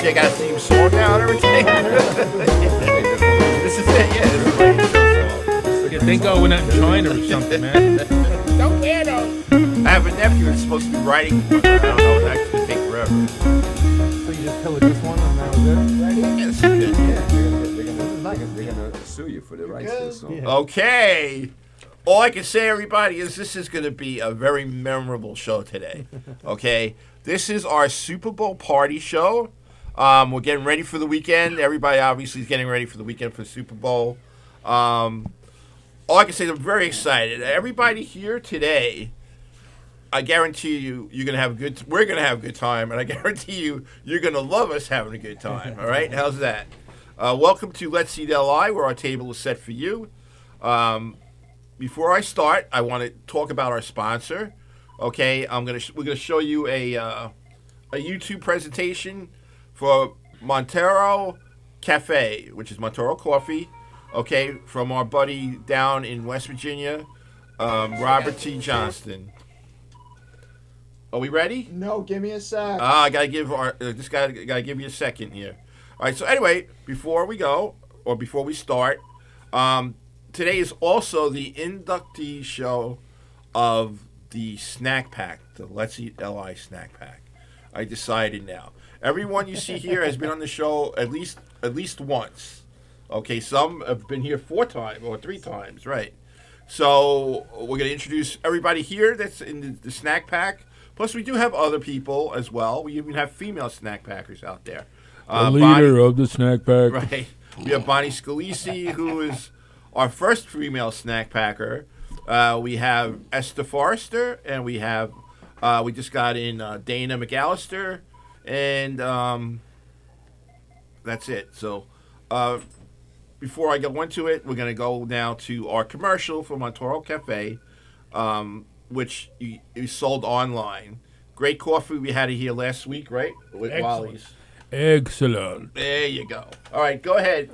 I gotta sing song now and everything. This is it, yeah. This is radio Yeah, thank God we're not in China or something, man. Don't wear those. I have a nephew that's supposed to be writing one, but I don't know. That's gonna take forever. So you just colored this one and that was it? Right? Yeah, this is good. They're gonna sue you for the rights to this song. Yeah. Okay. All I can say, everybody, is this is going to be a very memorable show today. Okay? This is our Super Bowl party show. We're getting ready for the weekend. Everybody obviously is getting ready for the weekend for the Super Bowl. All I can say is I'm very excited. Everybody here today, I guarantee you, you're going to have a good. We're going to have a good time, and I guarantee you, you're going to love us having a good time. All right? How's that? Welcome to Let's Eat LI, where our table is set for you. Before I start, I want to talk about our sponsor. Okay, we're gonna show you a YouTube presentation for Montero Cafe, which is Montero Coffee. Okay, from our buddy down in West Virginia, Robert T. Johnston. Are we ready? No, give me a sec. I gotta give gotta give you a second here. All right. So anyway, before we go or before we start, today is also the inductee show of the snack pack, the Let's Eat LI snack pack. I decided now. Everyone you see here has been on the show at least once. Okay, some have been here 4 times or 3 times, right? So we're going to introduce everybody here that's in the snack pack. Plus, we do have other people as well. We even have female snack packers out there. The leader of the snack pack. Right. We have Bonnie Scalisi, who is our first female snack packer. We have Esther Forrester, and we just got in Dana McAllister, and that's it. So before I go into it, we're going to go now to our commercial for Montero Cafe, which is sold online. Great coffee. We had it here last week, right? With Excellent. Wally's. Excellent. There you go. All right, go ahead.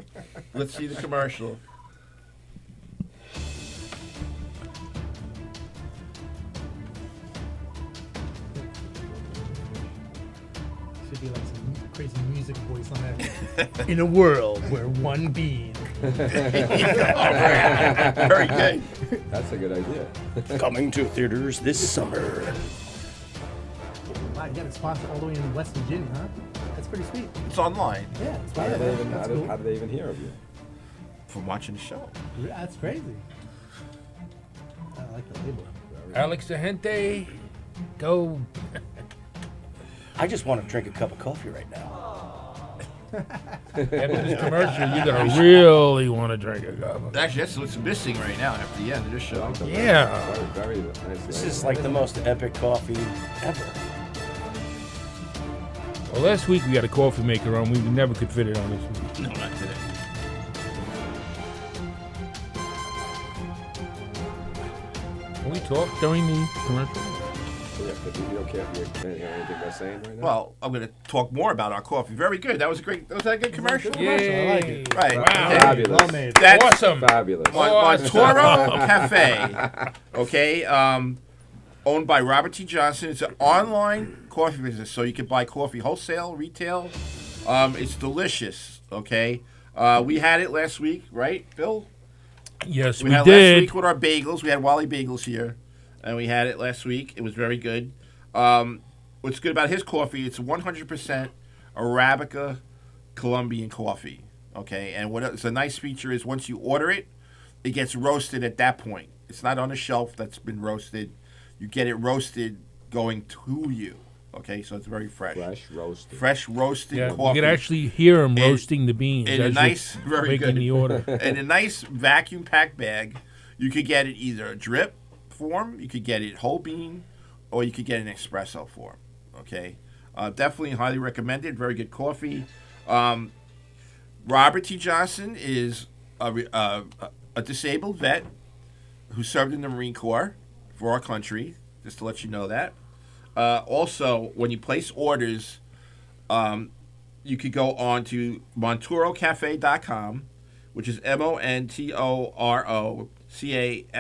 Let's see the commercial. Should be like some crazy music voice on that. In a world where one bean. Very good. That's a good idea. Coming to theaters this summer. Wow, you got a sponsor all the way in West Virginia, huh? That's pretty sweet. It's online Yeah, it's How right. did they even hear of you? from watching the show. That's crazy. I like the label. Alex the Gente, go. I just want to drink a cup of coffee right now. After this commercial, you're going to really want to drink a cup. Actually, that's what's missing right now after the end of this show. Yeah. Very nice. This is like the most epic coffee ever. Well, last week we got a coffee maker on. We never could fit it on this week. No, not today. we talk during the commercial? Yeah, but you don't care. You can't hear anything they're saying right now. Well, I'm going to talk more about our coffee. Very good. That was a good commercial? I like it. Right. Wow. Okay. Fabulous. Well made. That's Awesome. Fabulous. Montoro Cafe. Okay. Owned by Robert T. Johnson. It's an online coffee business, so you can buy coffee wholesale, retail. It's delicious. Okay. We had it last week, right, Bill? Yes, We we had did. last week with our bagels. We had Wally Bagels here, and we had it last week. It was very good. What's good about his coffee? It's 100% Arabica Colombian coffee. Okay, and what's a nice feature is once you order it, it gets roasted at that point. It's not on a shelf that's been roasted. You get it roasted going to you. Okay, so it's very fresh. Fresh roasted Yeah, coffee. you can actually hear him And- roasting the beans in a as nice, you're very making good. the order. In a nice vacuum packed bag. You could get it either a drip form, you could get it whole bean, or you could get an espresso form. Okay, definitely highly recommended. Very good coffee. Robert T. Johnson is a disabled vet who served in the Marine Corps for our country. Just to let you know that. Also, when you place orders, you could go on to MonturoCafe.com, which is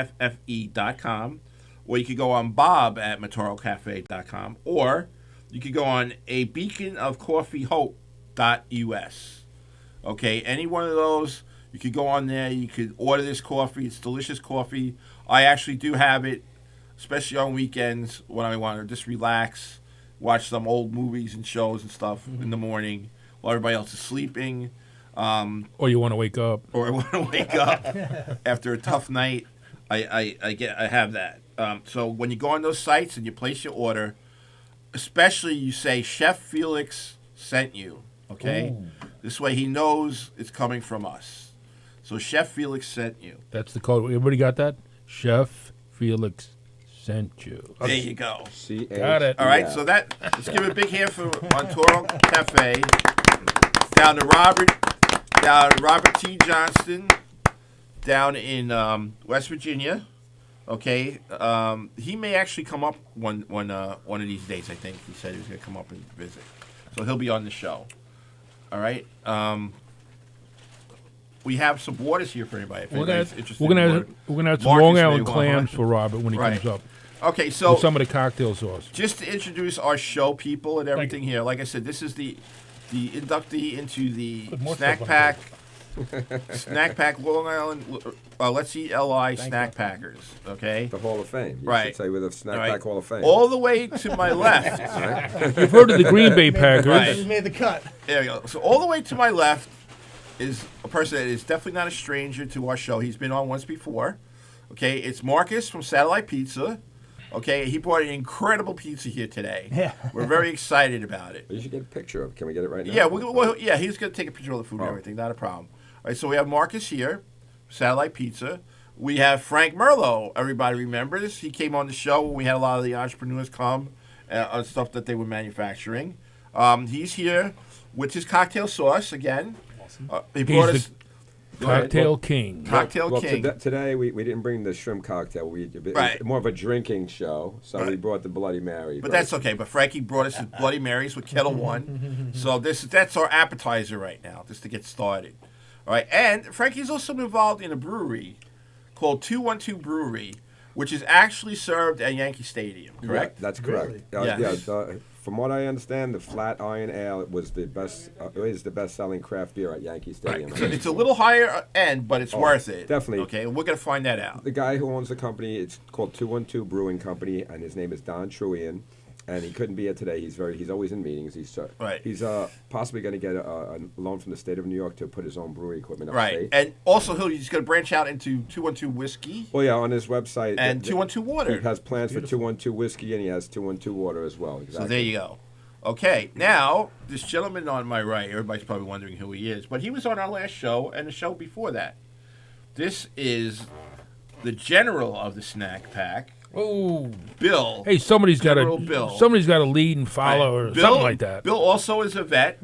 MonturoCaffe.com, or you could go on Bob at MonturoCafe.com, or you could go on a beaconofcoffeehope.us. Okay, any one of those, you could go on there. You could order this coffee. It's delicious coffee. I actually do have it, especially on weekends when I want to just relax, watch some old movies and shows and stuff in the morning while everybody else is sleeping. Or you want to wake up. Or I want to wake up after a tough night. I have that. So when you go on those sites and you place your order, especially you say Chef Felix sent you. Okay, Ooh. This way he knows it's coming from us. So Chef Felix sent you. That's the code. Everybody got that? Chef Felix sent you. There you go. Got it. All right, so let's give a big hand for Montoro Cafe. Down to Robert T. Johnston, down in West Virginia. Okay, he may actually come up one of these days. I think he said he was going to come up and visit, so he'll be on the show. All right. We have some waters here for anybody. If We're gonna anybody's interested we're gonna in have, water. we're gonna have some Marcus Long may Island want clams one. for Robert when he Right. comes up. Okay, so With some of the cocktail sauce. just to introduce our show people and everything here, like I said, this is the inductee into the Put more Snack stuff on Pack, Snack Pack Long Island, Let's Eat LI Snack Packers, okay? The Hall of Fame. You Right. should say with a Snack All right. Pack Hall of Fame. All the way to my left, You've heard of the Green Bay Packers. Right. Just made the cut. there we go. So all the way to my left is a person that is definitely not a stranger to our show. He's been on once before, okay? It's Marcus from Satellite Pizza. Okay, he brought an incredible pizza here today. Yeah. We're very excited about it. You should get a picture of it. Can we get it right now? Yeah, yeah, he's going to take a picture of the food and everything. Not a problem. All right, so we have Marcus here, Satellite Pizza. We have Frank Merlo. Everybody remembers. He came on the show when we had a lot of the entrepreneurs come on stuff that they were manufacturing. He's here with his cocktail sauce again. Awesome. He brought He's us Go ahead. Cocktail King. Cocktail well, King. Today we didn't bring the shrimp cocktail. It's Right. more of a drinking show, so we Right. brought the Bloody Mary. But that's okay. But Frankie brought us his Bloody Marys with Kettle One. So that's our appetizer right now, just to get started. All right. And Frankie's also involved in a brewery called 212 Brewery, which is actually served at Yankee Stadium, correct? Yeah, that's correct. Really? Yes. From what I understand, the Flat Iron Ale was the best. Is the best-selling craft beer at Yankee Stadium. Right. So it's a little higher end, but it's worth it. definitely. Okay. We're going to find that out. The guy who owns the company, it's called 212 Brewing Company, and his name is Don Truian. And he couldn't be here today. He's always in meetings. He's possibly going to get a loan from the state of New York to put his own brewery equipment up. Right. And also, he's going to branch out into 212 Whiskey Well, yeah, on his website. and 212 Water. He has plans for 212 Whiskey, and he has 212 Water as well. Exactly. So there you go. Okay, now, this gentleman on my right, everybody's probably wondering who he is, but he was on our last show and the show before that. This is the general of the snack pack, Oh, Bill. hey, somebody's got General Bill. to lead and follow or Bill, something like that. Bill also is a vet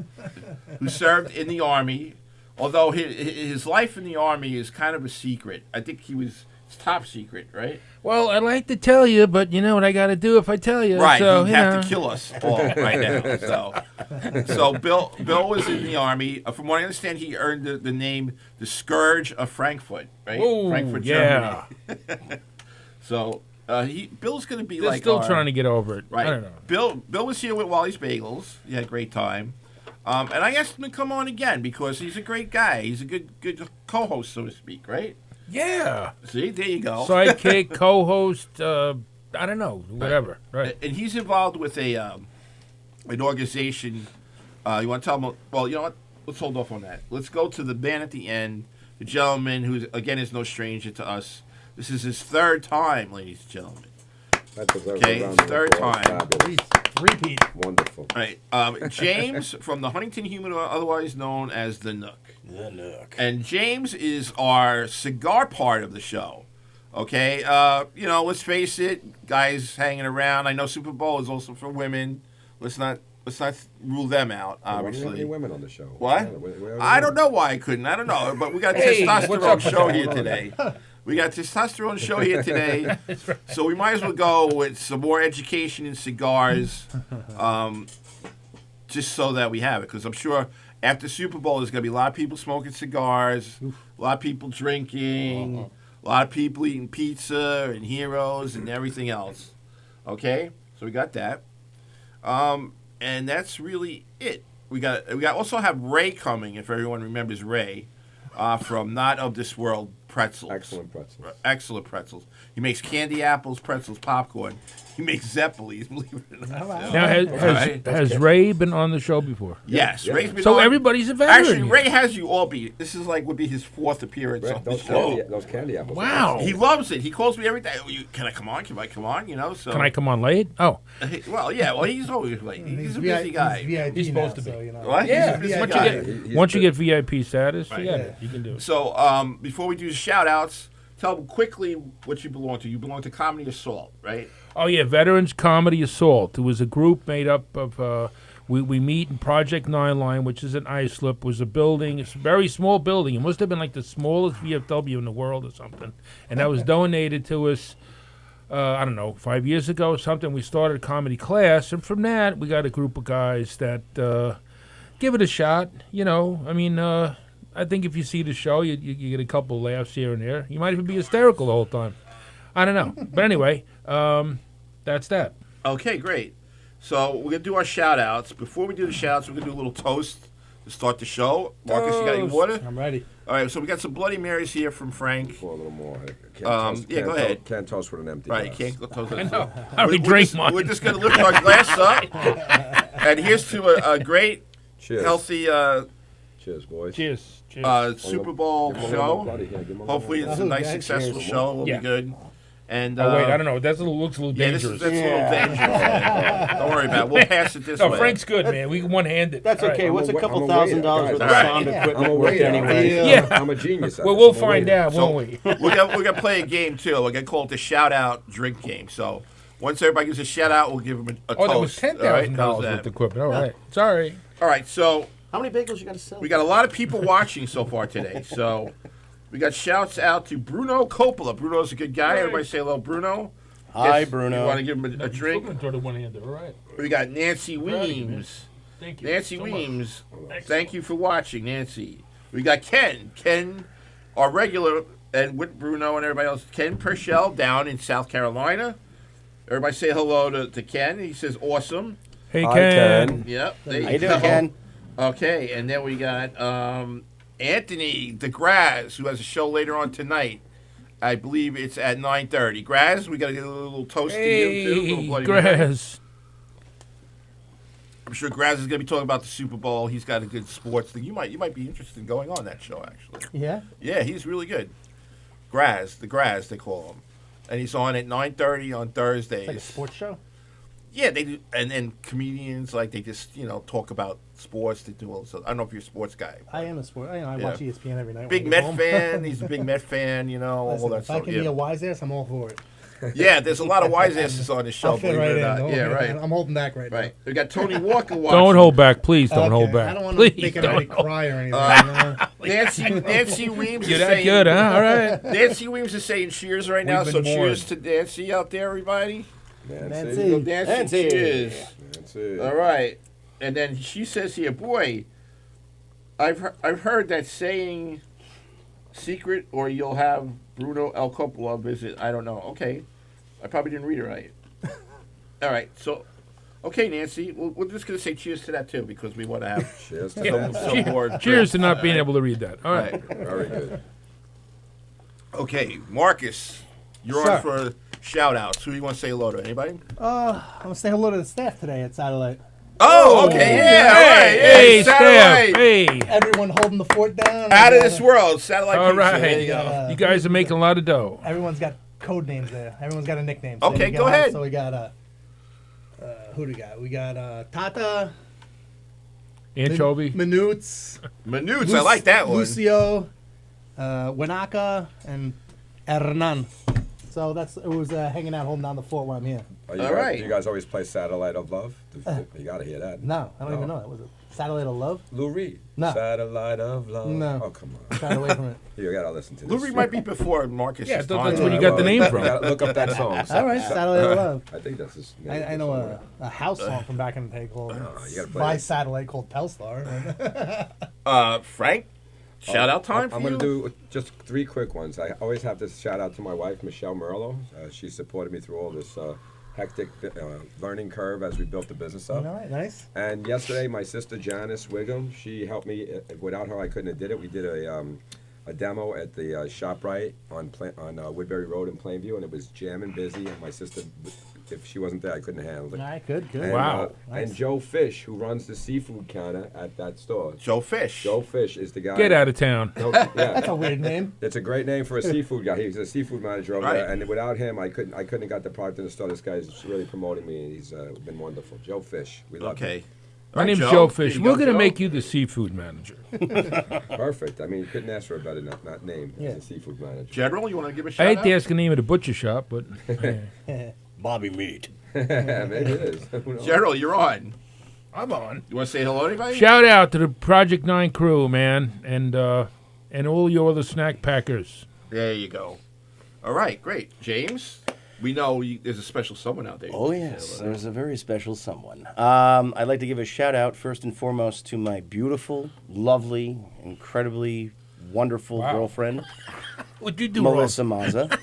who served in the Army, although his life in the Army is kind of a secret. I think he was It's top secret, right? Well, I'd like to tell you, but you know what I got to do if I tell you. Right, So, he'd you have know. to kill us all right now. So Bill was in the army. From what I understand, he earned the name the Scourge of Frankfurt, right? Ooh, Frankfurt, yeah. Germany. So Bill's going to be They're like still trying to get over it. Right. I don't know. Bill was here with Wally's Bagels. He had a great time. And I asked him to come on again because he's a great guy. He's a good co-host, so to speak, right? Yeah. See, there you go. Sidekick, co-host, I don't know, whatever. Right. And he's involved with an organization. You want to tell him? Well, you know what? Let's hold off on that. Let's go to the man at the end, the gentleman who, again, is no stranger to us. This is his third time, ladies and gentlemen. Okay, third time. Fabulous. Repeat. Wonderful. All right, James from the Huntington Humidor, otherwise known as the Nook. The Nook. And James is our cigar part of the show. Okay, let's face it, guys hanging around. I know Super Bowl is also for women. Let's not rule them out. Why do you Obviously, have any women on the show? What? I don't know why I couldn't. I don't know, but we got a Hey, what's testosterone up, show Michelle? here today. We got a testosterone show here today, so we might as well go with some more education in cigars, just so that we have it. Because I'm sure after Super Bowl, there's going to be a lot of people smoking cigars, a lot of people drinking, a lot of people eating pizza and heroes and everything else. Okay, so we got that, and that's really it. We also have Ray coming, if everyone remembers Ray, from Not of This World Pretzels. Excellent pretzels. He makes candy apples, pretzels, popcorn. He makes Zeppelis, believe it or not. Now, has Ray been on the show before? Yes, Yeah. Ray's been So on. everybody's a veteran. Actually, here. Ray has you all beat. This is would be his fourth appearance on the show. Those candy apples. Wow. He loves it. He calls me every day. Can I come on? Can I come on? So. Can I come on late? Oh. Well, yeah. Well, he's always late. He's a busy guy. He's VIP He's supposed now, to be. So, you know. What? Yeah. He's a busy Once guy. once you get VIP status, Right. forget Yeah. it. You can do it. So, before we do the shout-outs, tell them quickly what you belong to. You belong to Comedy Assault, right? Oh, yeah, Veterans Comedy Assault. It was a group made up of, we meet in Project 9 Line, which is an islip. It was a building. It's a very small building. It must have been like the smallest VFW in the world or something. And that was donated to us, 5 years ago or something. We started a comedy class, and from that, we got a group of guys that give it a shot. I think if you see the show, you get a couple laughs here and there. You might even be hysterical the whole time. I don't know. But anyway, that's that. Okay, great. So we're going to do our shout-outs. Before we do the shout-outs, we're going to do a little toast to start the show. Marcus, you got any Toast. water? I'm ready. All right, so we got some Bloody Marys here from Frank. For a little more. Go ahead. Can't toast with an empty Right, glass. you can't go toast. I know. I already drank mine. We're just going to lift our glass up. And here's to a great, Cheers. healthy Cheers, boys. Cheers. Cheers. Super Bowl Give 'em a little more, show. buddy. Yeah, give 'em a little Hopefully more. it's a nice, successful Cheers. show. It'll Yeah. be good. And Oh, wait, I don't know. That looks a little Yeah, dangerous. that's a little dangerous. Don't worry about it. We'll pass it this No, way. Frank's good, man. We can one-hand it. That's All okay. right. What's a I'm a couple waiter, $1,000 guys. worth of All right. sound Yeah. I'm equipment a worth waiter. anyway? Yeah. I'm a genius. at Well, it. we'll I'm a find waiter. out, won't we? We're gonna play a game too. We're gonna call it the shout out drink game. So once everybody gives a shout out, we'll give them a Oh, toast. that was $10,000 All right? How's worth that? of equipment. All right. Sorry. All right, so How many bagels you got to sell? we got a lot of people watching so far today. So we got shouts out to Bruno Coppola. Bruno's a good guy. Everybody say hello, Bruno. Hi, Yes, Bruno. You want to give him a drink? Still gonna throw the one-handed. All right. We got Nancy Proud of you, man. Weems. Thank you. Nancy so much. Weems, Excellent. thank you for watching, Nancy. We got Ken. Ken, our regular, and with Bruno and everybody else. Ken Purcell down in South Carolina. Everybody say hello to Ken. He says awesome. Hey, Hi, Ken. Ken. Yep. There How you you doing, go. Ken? Okay, and then we got Anthony DeGraz, who has a show later on tonight. I believe it's at 9:30. Graz, we got to get a little toast to you too. A little Hey, Bloody Mary. Graz. I'm sure Graz is going to be talking about the Super Bowl. He's got a good sports thing. You might be interested in going on that show, actually. Yeah. Yeah, he's really good. Graz, the Graz, they call him. And he's on at 9:30 on Thursdays. It's like a sports show. Yeah, they do. And then comedians, they just, talk about sports. They do all this. I don't know if you're a sports guy. I am a sport. I watch ESPN every night. Big when I get Met home. fan. He's a big Met fan, all Listen, that if stuff. I can be a wise ass, I'm all for it. Yeah, there's a lot of wise asses on this show. I'll fit believe right it in. or not. Don't Yeah, worry. right. I'm holding back right Right. We got Tony Walker watching. Don't hold back, please. Don't now. hold Okay, back. I don't want Please to make don't anybody hold cry or anything. Nancy Weems You're is that saying. good, huh? All right. Nancy Weems is saying cheers right now. We've So been cheers warned. to Nancy out there, everybody. Nancy. Go Nancy. Cheers. Nancy. All right. And then she says here, boy, I've heard that saying secret or you'll have Bruno El Coppola visit. I don't know. Okay. I probably didn't read it right. All right. So, okay, Nancy, we're just going to say cheers to that, too, because we want to have Cheers to some more. Cheers to not being able to read that. All right. Very good. Okay, Marcus, you're Sir. on for shout-outs. Who do you want to say hello to? Anybody? I'm gonna say hello to the staff today at Satellite. Oh, okay, yeah, right. Hey, Yeah, Steph. Satellite. Hey. Everyone holding the fort down. Out of this world, Satellite All Pizza. right. There you go. You guys are making a lot of dough. Everyone's got code names there. Everyone's got a nickname. Okay, you go got- ahead. So we got who do we got? We got Tata, Anchovy. Minutes, Minutes, I like that one. Lucio, Wanaka, and Hernan. So it was hanging out holding down the fort while I'm here. All right. You guys always play Satellite of Love? You got to hear that. No, I don't even know that. Was it Satellite of Love? Lou Reed. No. Satellite of Love. No. Oh, come I'm on. trying away from it. You got to listen to this. Lurie might be before Marcus. Yeah, is that's time. where you got the name from. Look up that song. All right, Satellite of Love. I think that's his name. I know a house song from back in the day called you gotta play by it. Satellite called Telstar. Frank, shout-out time for I'm you. going to do just 3 quick ones. I always have to shout out to my wife, Michelle Merlo. She supported me through all this hectic learning curve as we built the business up. All right, nice. And yesterday, my sister Janice Wiggum, she helped me. Without her, I couldn't have did it. We did a demo at the ShopRite on Woodbury Road in Plainview, and it was jamming busy. And my sister, if she wasn't there, I couldn't handle it. All right, good. And, Wow. Nice. And Joe Fish, who runs the seafood counter at that store. Joe Fish. Joe Fish is the guy. Get out of town. No, That's yeah. a weird name. It's a great name for a seafood guy. He's a seafood manager over Right. there, and without him, I couldn't have got the product in the store. This guy's really promoting me, and he's been wonderful. Joe Fish, we love Okay. him. My All right, name's Joe Fish. There you We're go, going to Joe. make you the seafood manager. Perfect. I mean, you couldn't ask for a better not name Yeah. as a seafood manager. General, you want to give a I shout-out? hate to ask the name of the butcher shop, but Bobby Meat. Maybe it is. Who knows? General, you're on. I'm on. You want to say hello to anybody? Shout out to the Project 9 crew, man, and all your other snack packers. There you go. All right, great. James, we know there's a special someone out there. Oh, yes. There's a very special someone. I'd like to give a shout out, first and foremost, to my beautiful, lovely, incredibly wonderful Wow. girlfriend, What'd you do Melissa Mazza.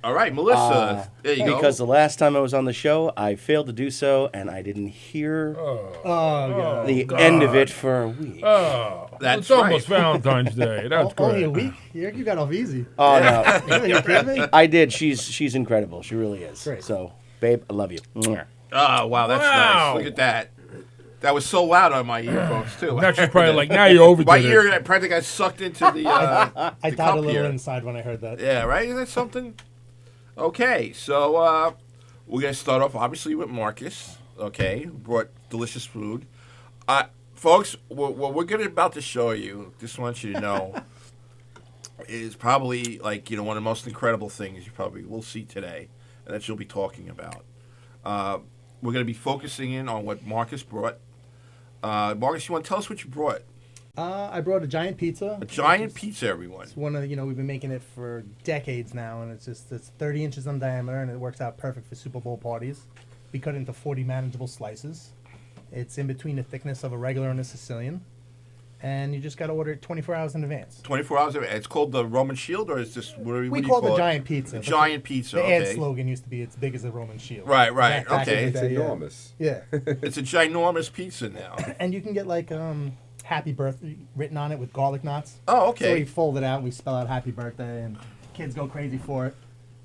All right, Melissa. there you go. Because the last time I was on the show, I failed to do so, and I didn't hear Oh, God. the end of it for a week. Oh, That's it's almost right. Valentine's Day. That's Only a great. week? You got off easy. Oh, no. Are you kidding me? I did. She's incredible. She really is. Great. So, babe, I love you. Mwah. Oh, wow, that's Wow. nice. Look at that. That was so loud on my earphones, too. Now she's probably like, now you overdid my it. ear practically got sucked into the I the died cup a little here. inside when I heard that. Yeah, right? Isn't that something? Okay, so we're going to start off, obviously, with Marcus, okay, who brought delicious food. Folks, what we're about to show you, just want you to know, is probably, like, one of the most incredible things you probably will see today, and that you'll be talking about. We're going to be focusing in on what Marcus brought. Marcus, you want to tell us what you brought? I brought a giant pizza. A giant pizza, everyone. It's one of we've been making it for decades now, and it's 30 inches in diameter, and it works out perfect for Super Bowl parties. We cut it into 40 manageable slices. It's in between the thickness of a regular and a Sicilian, and you just got to order it 24 hours in advance. 24 hours. It's called the Roman Shield, or is this what do We you call it the it? giant pizza. The but giant pizza. The ad Okay. slogan used to be "It's big as a Roman shield." Right. Back in Okay. the It's day, yeah. enormous. Yeah, It's a ginormous pizza now. and you can get like "Happy Birthday" written on it with garlic knots. Oh, So we okay. fold it out, we spell out "Happy Birthday," and kids go crazy for it.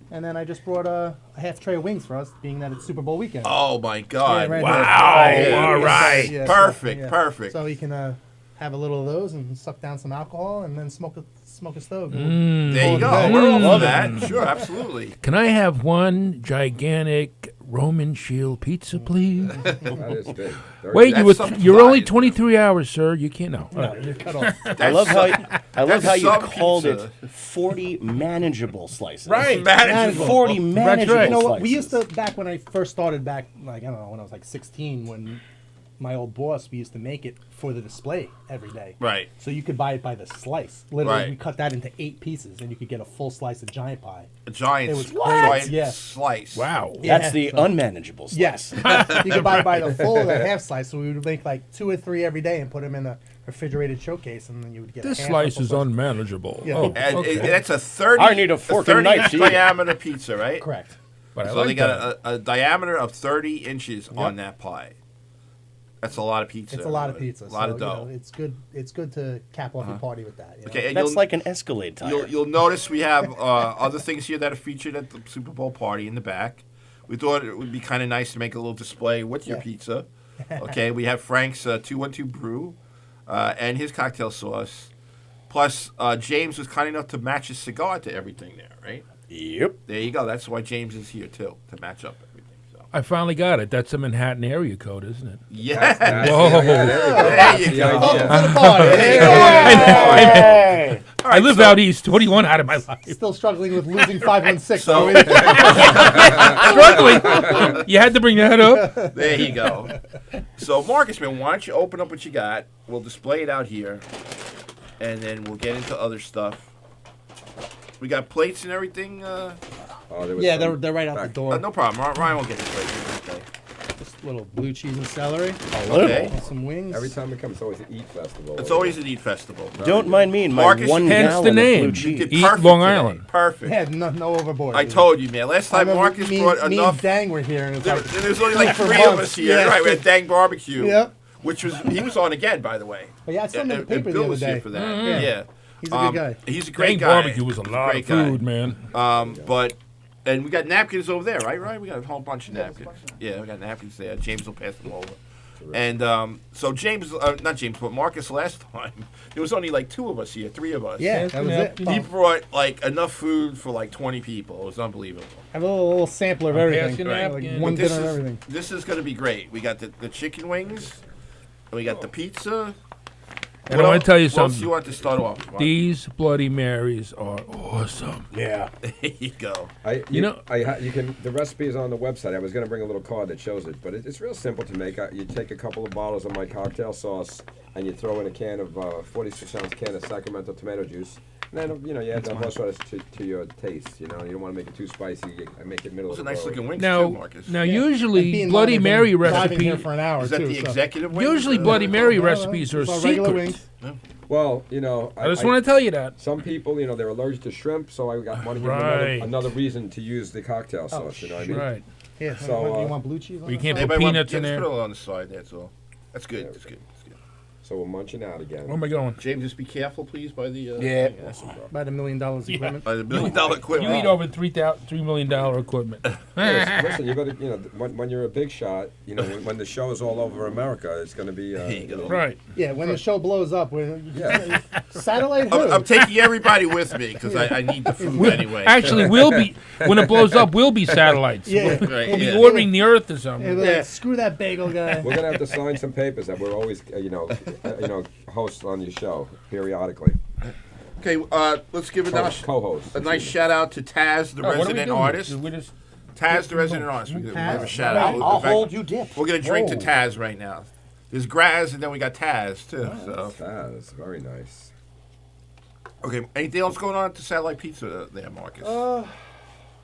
And then I just brought a half tray of wings for us, being that it's Super Bowl weekend. Oh my God! Yeah, right Wow! there. All right. Yeah, Perfect. yeah. Perfect. So you can have a little of those and suck down some alcohol, and then smoke a stove. Mm. There you go. Okay. We're all for Love that. Sure, absolutely. Can I have one gigantic Roman shield pizza, please. That is big. Wait, That's some you're only pride. 23 hours, sir. You can't know. No, you're cut off. I love how you some called pizza. it 40 manageable slices. Right. Manageable. 40 manageable right. You know what? slices. We used to, back when I first started back, like, I don't know, when I was like 16, when my old boss, we used to make it for the display every day. Right. So you could buy it by the slice. Literally, Right. we cut that into 8 pieces, and you could get a full slice of giant pie. A giant, It was giant crazy. Yeah. slice. Wow. Yeah. That's the unmanageable slice. Yes. You could buy it by the full or the half slice. So we would make like 2 or 3 every day and put them in a refrigerated showcase, and then you would get This a half slice or is full slice. unmanageable. Yeah. Oh, And okay. that's a 30. I need a fork and 30 knife to eat. diameter pizza, right? Correct. But I So like they that. got a diameter of 30 inches on that pie. That's a lot of pizza. It's a lot of pizza. A lot of so, dough. You know, it's good. It's good to cap off your party with that. You know? Okay, and That's you'll, like an Escalade tire. you'll notice we have other things here that are featured at the Super Bowl party in the back. We thought it would be kind of nice to make a little display with your Yeah. pizza. Okay, we have Frank's 212 brew and his cocktail sauce. Plus, James was kind enough to match his cigar to everything there, right? Yep. There you go. That's why James is here, too, to match up everything. So. I finally got it. That's a Manhattan area code, isn't it? Yeah. Whoa. There you go. To the party. Hey! I live out east. What do you want out of my life? Still struggling with losing 516. So- Struggling. You had to bring that up. There you go. So, Marcus, man, why don't you open up what you got? We'll display it out here, and then we'll get into other stuff. We got plates and everything. Yeah, they're right out the door. No problem. Ryan will get the plates. Okay. Just a little blue cheese and celery. Okay. And some wings. Every time it comes, it's always an eat festival. It's always an eat festival. Don't mind me and my Marcus, 1 hence gallon the of name. blue You cheese. did Eat perfect Long today. Island. Perfect. Yeah, no overboard. I told you, man. Last I time remember Marcus me, brought me enough. and Dang were here, and it's like, There's only like for 3 of months. us here. Yeah. Right, we had Dang Barbecue. Yep. Which was, he was on again, by the way. Oh, yeah, I saw him in the And paper the Bill other was here day. for that. Yeah. He's a good guy. He's a great Great guy. barbecue was a lot Great of food, guy. man. But, and we got napkins over there, right, Ryan? We got a whole bunch of napkins. Yeah, we got napkins there. James will pass them over. And so James, not James, but Marcus last time, there was only like 2 of us here, 3 of us. Yeah, that was it. He brought like enough food for like 20 people. It was unbelievable. Have a little sampler of I'll everything. pass you Like napkin. one But this dinner and is- everything. This is going to be great. We got the chicken wings, and we got the pizza. And I want to tell you What else something. you want to start off? Mark? These Bloody Marys are awesome. Yeah. There you go. You can. The recipe is on the website. I was going to bring a little card that shows it, but it's real simple to make. You take a couple of bottles of my cocktail sauce, and you throw in a can of 46-ounce can of Sacramento tomato juice. And then you add the horseradish to your taste. You don't want to make it too spicy. I make it middle Those of are the nice road. looking wings Now, too, Marcus. now And usually being Bloody live, Mary I've been driving here recipe. for an hour Is that too. the so. executive wings? Usually Bloody Mary recipes are It's our regular secret. wings. Well, I just want to tell you that. Some people, they're allergic to shrimp, so I got want to give them Right. another reason to use the cocktail sauce. You know what I mean? Right. Yeah. So, So you want blue cheese? On You that? can't put Anybody want- peanuts in just there. put it on the side. That's all. That's good. That's good. That's good. So we're munching out again. Where am I going? James, just be careful, please, by the Yeah. By the $1 million equipment. by the $1 million equipment. You eat over $3 million equipment. Listen, you got to, when you're a big shot, when the show is all over America, it's going to be. There you go. Right. Yeah, when the show blows up, Yeah. satellite who? I'm taking everybody with me because I need the food anyway. Actually, we'll be when it blows up. We'll be satellites. Yeah. We'll, Right, we'll be yeah. ordering the Earth or Hey, something. look, screw that bagel guy. We're gonna have to sign some papers that we're always, hosts on your show periodically. Okay, let's give Co-host. a nice shout out to Taz, the Oh, what are we resident doing? artist. We just Taz, the resident artist. We have a Taz? shout out. I'll In fact, hold you dip. We're gonna drink to Whoa. Taz right now. There's Graz, and then we got Taz too. So That's very nice. okay, anything else going on at the Satellite Pizza there, Marcus?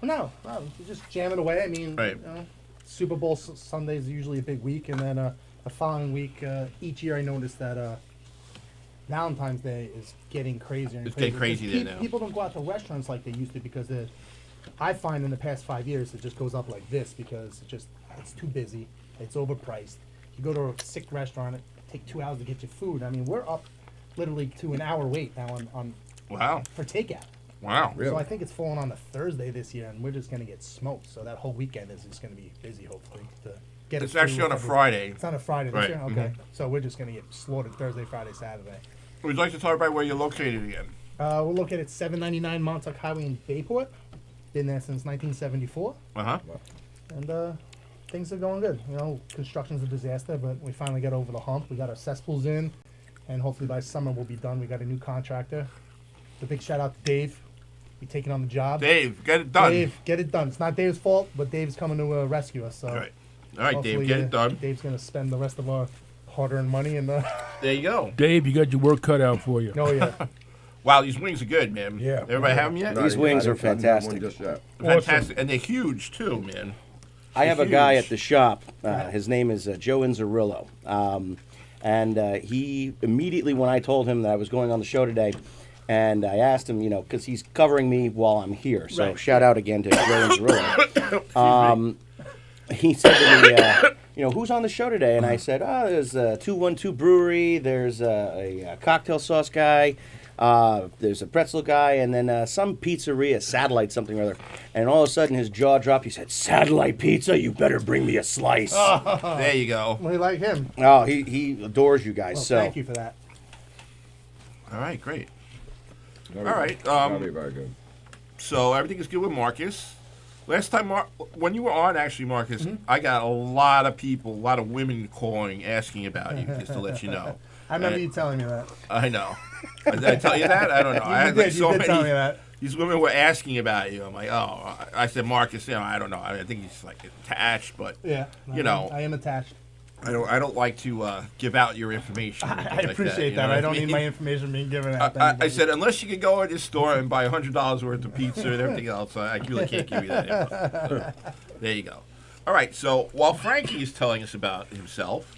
No, you just jam it away. I mean, Right. Super Bowl Sunday is usually a big week, and then the following week, each year I notice that Valentine's Day is getting crazier and It's crazier. getting crazy Because there now. People don't go out to restaurants like they used to because I find in the past 5 years it just goes up like this because it's too busy, it's overpriced. You go to a sick restaurant, it take 2 hours to get your food. I mean, we're up literally to an hour wait now on Wow, for takeout. wow. Really? So I think it's falling on a Thursday this year, and we're just gonna get smoked. So that whole weekend is just gonna be busy, hopefully. To get It's it through actually on a every- Friday. It's on a Friday this Right. year. Okay, so we're just gonna get slaughtered Thursday, Friday, Saturday. Would you like to talk about where you're located again? We're located at 799 Montauk Highway in Bayport. Been there since 1974, Uh huh. and things are going good. You know, construction's a disaster, but we finally got over the hump. We got our cesspools in, and hopefully by summer we'll be done. We got a new contractor. A big shout out to Dave. He's taking on the job. Dave, get it done. Dave, get it done. It's not Dave's fault, but Dave's coming to rescue us. So All right, Dave, hopefully, get it done. Dave's going to spend the rest of our hard-earned money and There you go. Dave, you got your work cut out for you. Oh yeah. Wow, these wings are good, man. Yeah. Everybody have them yet? These wings are fantastic. Just yet. Fantastic, and they're huge too, man. I have a guy huge. at the shop. His name is Joe Inzerillo. And he immediately, when I told him that I was going on the show today, and I asked him, because he's covering me while I'm here. So Right. shout out again to Joe Inzerillo. He said to me, who's on the show today? And I said, there's 212 Brewery, there's a cocktail sauce guy, there's a pretzel guy, and then some pizzeria, Satellite something or other. And all of a sudden his jaw dropped. He said, Satellite Pizza, you better bring me a slice. There you go. We like him. Oh, he adores you guys. Well, so thank you for that. All right, great. All right, Very, very good. So everything is good with Marcus. Last time, when you were on, actually, Marcus, I got a lot of people, a lot of women calling, asking about you, just to let you know. I remember And- you telling me that. I know. Did I tell you that? I don't know. I had You like did so tell me many. that. These women were asking about you. I'm like, oh. I said, Marcus, I don't know. I think he's like attached, but Yeah. I I am attached. don't like to give out your information. or I anything like appreciate you that. know I what don't mean? need my information being given out. to I anybody. said, unless you can go in this store and buy $100 worth of pizza and everything else, I really can't give you that info. There you go. All right, so while Frankie is telling us about himself,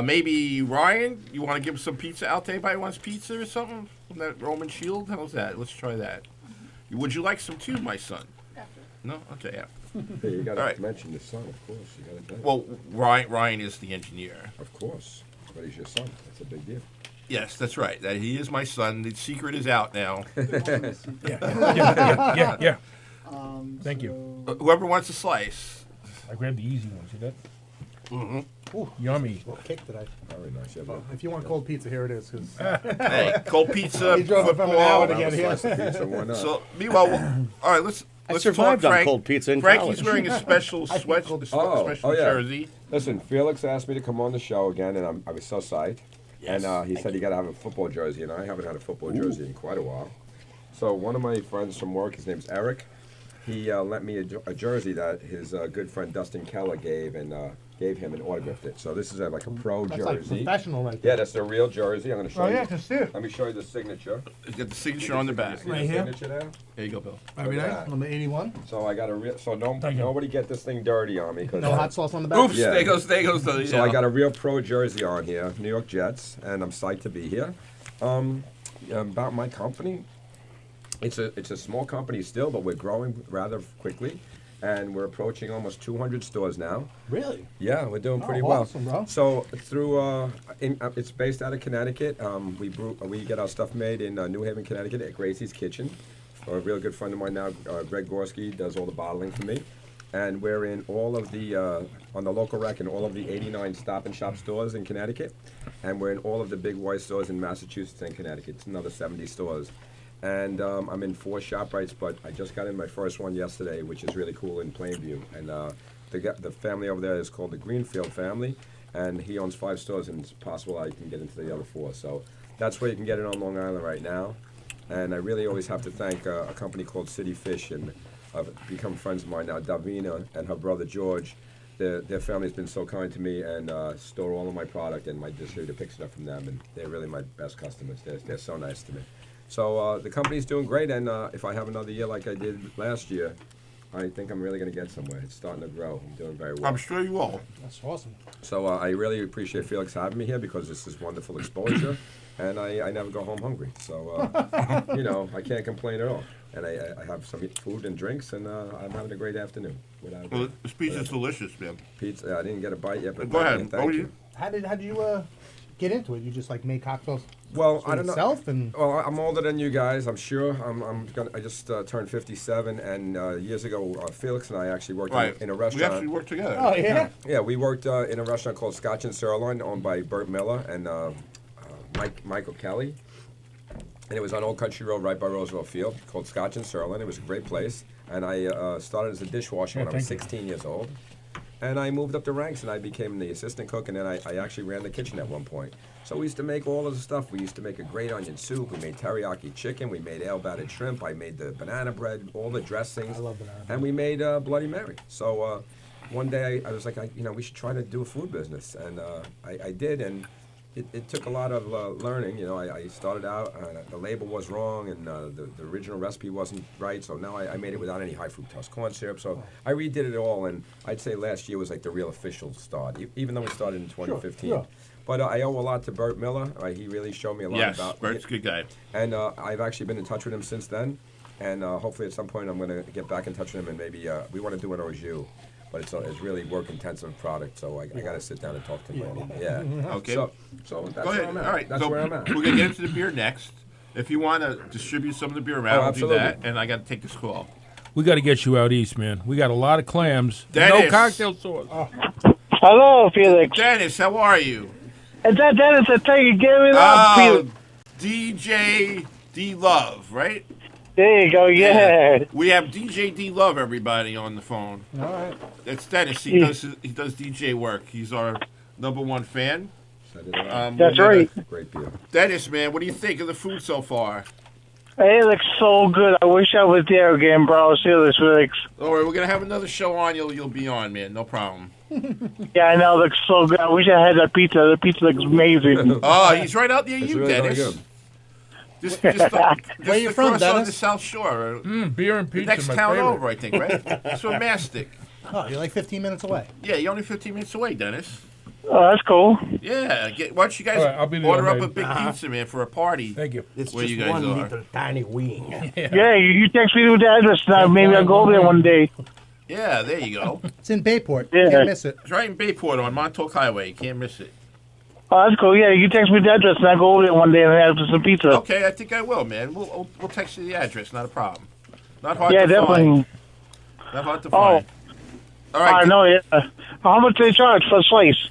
maybe Ryan, you want to give some pizza out to anybody who wants pizza or something from that Roman Shield? How's that? Let's try that. Would you like some too, my son? No? Okay, yeah. Hey, you got to All right. mention the son, of course. You got to do it. Well, Ryan is the engineer. Of course. But he's your son. That's a big deal. Yes, that's right. That he is my son. The secret is out now. Yeah. Thank you. Whoever wants a slice. I grabbed the easy one. See that? Mm-hmm. Ooh, yummy. Well, kick today. Very nice. Yeah, Well, if you want cold pizza, here it is. 'Cause Hey, cold pizza, he drove it from an hour to football. get here. pizza, why not? So, meanwhile, all right, let's survived talk, on Frank. cold pizza in Frankie's college. wearing a special Oh, special yeah. jersey. Listen, Felix asked me to come on the show again, and I was so psyched. Yes, And he thank said you got to have a football jersey, and I haven't had a football jersey in quite a while. So one of my friends from work, his name's Eric, he lent me a jersey that his good friend Dustin Keller gave him and autographed it. So this is like a pro That's like jersey. professional right Yeah, there. that's the real jersey. I'm going to show Oh, you. yeah, I can see it. Let me show you the signature. He's got the signature on the back. See Right the here? signature there? There you go, Bill. Very Look at nice. that. Number 81. So I got a real. So Thank you. nobody get this thing dirty on me. 'Cause No hot sauce on the back. Oops, Yeah. there goes the. So I got a real pro jersey on here, New York Jets, and I'm psyched to be here. About my company, it's a small company still, but we're growing rather quickly, and we're approaching almost 200 stores now. Really? Yeah, we're doing pretty awesome, well. bro. So through, it's based out of Connecticut. We get our stuff made in New Haven, Connecticut, at Gracie's Kitchen. A real good friend of mine now, Greg Gorski, does all the bottling for me. And we're in all of the, on the local rec, in all of the 89 Stop and Shop stores in Connecticut. And we're in all of the big white stores in Massachusetts and Connecticut. It's another 70 stores. And I'm in 4 ShopRites, but I just got in my first one yesterday, which is really cool in Plainview. And the family over there is called the Greenfield family. And he owns 5 stores, and it's possible I can get into the other 4. So that's where you can get it on Long Island right now. And I really always have to thank a company called City Fish, and become friends of mine now. Davina and her brother George, their family's been so kind to me and store all of my product, and my distributor picks it up from them, and they're really my best customers. They're so nice to me. So the company's doing great, and if I have another year like I did last year, I think I'm really going to get somewhere. It's starting to grow. I'm doing very well. I'm sure you will. That's awesome. So I really appreciate Felix having me here, because this is wonderful exposure, and I never go home hungry. So, I can't complain at all. And I have some food and drinks, and I'm having a great afternoon. Well, this pizza's delicious, man. Pizza, I didn't get a bite yet, but Go ahead. thank you. How did you get into it? You just like make cocktails Well, for I don't know. yourself and Well, I'm older than you guys, I'm sure. I just turned 57, and years ago, Felix and I actually worked Right. in a We restaurant. actually work together. oh yeah. Yeah, we worked in a restaurant called Scotch and Sirloin, owned by Burt Miller and Michael Kelly. And it was on Old Country Road, right by Roosevelt Field, called Scotch and Sirloin. It was a great place. And I started as a dishwasher when I was thank you. 16 years old. And I moved up the ranks, and I became the assistant cook, and then I actually ran the kitchen at one point. So we used to make all of the stuff. We used to make a great onion soup. We made teriyaki chicken. We made ale-battered shrimp. I made the banana bread, all the dressings. I love banana bread. And we made Bloody Mary. So one day I was like, we should try to do a food business. And I did, and it took a lot of learning. I started out, the label was wrong, and the original recipe wasn't right, so now I made it without any high fructose corn syrup. So I redid it all, and I'd say last year was like the real official start, even though we started in 2015. Sure. But I owe a lot to Bert Miller. He really showed me a lot about Yes, Bert's a good guy. And I've actually been in touch with him since then, and hopefully at some point I'm going to get back in touch with him, and maybe we want to do an au jus. But it's really work-intensive product, so I got to sit down and talk to him. Yeah. Okay. So that's Go ahead. where I'm at. All right. That's so where I'm at. We're going to get into the beer next. If you want to distribute some of the beer around, we'll do absolutely. that. And I got to take this call. We got to get you out east, man. We got a lot of clams. No Dennis. cocktail sauce. Hello, Felix. Dennis, how are you? Is that Dennis that tell you give it up, Felix? DJ D Love, right? There you go, yeah. We have DJ D Love, everybody, on the phone. All right. It's Dennis. He does DJ work. He's our #1 fan. That's right. Great beer. Dennis, man, what do you think of the food so far? Hey, it looks so good. I wish I was there again, bro. Seriously, Felix. Don't worry, we're gonna have another show on. You'll be on, man. No problem. Yeah, I know. It looks so good. I wish I had that pizza. The pizza looks amazing. Oh, he's right out near It's you, really very Dennis. good. Just Where you from, across on Dennis? the South Shore. Beer and The pizza, next my town favorite. over, I think, right? It's from Mastic. Oh, you're like 15 minutes away. Yeah, you're only 15 minutes away, Dennis. Oh, that's cool. Yeah, why don't you guys All right, I'll be there, order up man. a big pizza, man, for a party? Thank you. It's Where just you guys one are. little tiny wing. Yeah, you text me with the address now. Maybe I'll go over there one day. Yeah, there you go. It's in Bayport. Yeah. Can't miss it. It's right in Bayport on Montauk Highway. You can't miss it. Oh, that's cool. Yeah, you text me the address and I'll go over there one day and ask for some pizza. Okay, I think I will, man. We'll text you the address. Not a problem. Not hard Yeah, to definitely. find. Not hard to find. All right. I know, yeah. How much they charge for a slice?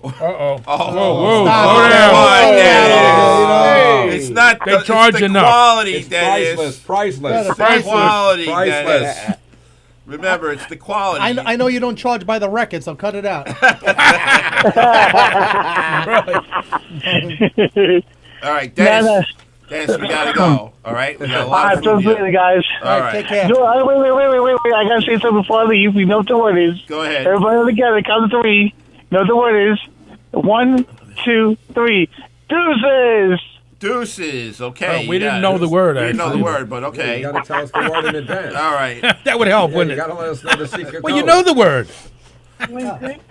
Uh-oh. Oh, Whoa, stop slow it. down. Come on, Hey. Dennis. It's not They the, charge it's the enough. quality, It's Dennis. priceless. It's the quality, Dennis. Priceless. Remember, it's the quality. I know you don't charge by the record, so cut it out. All right, Dennis. No. Dennis, we gotta go. All right, we got a All lot right, of so food later, here. guys. All right, Take care. No, wait. I gotta say something before I leave. You know what the word is. go ahead. Everybody together, count to 3. You know what the word is. 1, 2, 3. Deuces! Deuces. Okay. We you didn't got know it. the word, We didn't know the actually. word, but You okay. got to tell us the word in advance. All right. That would help, Yeah, wouldn't you it? got to let us know the secret Well, you code. know the word.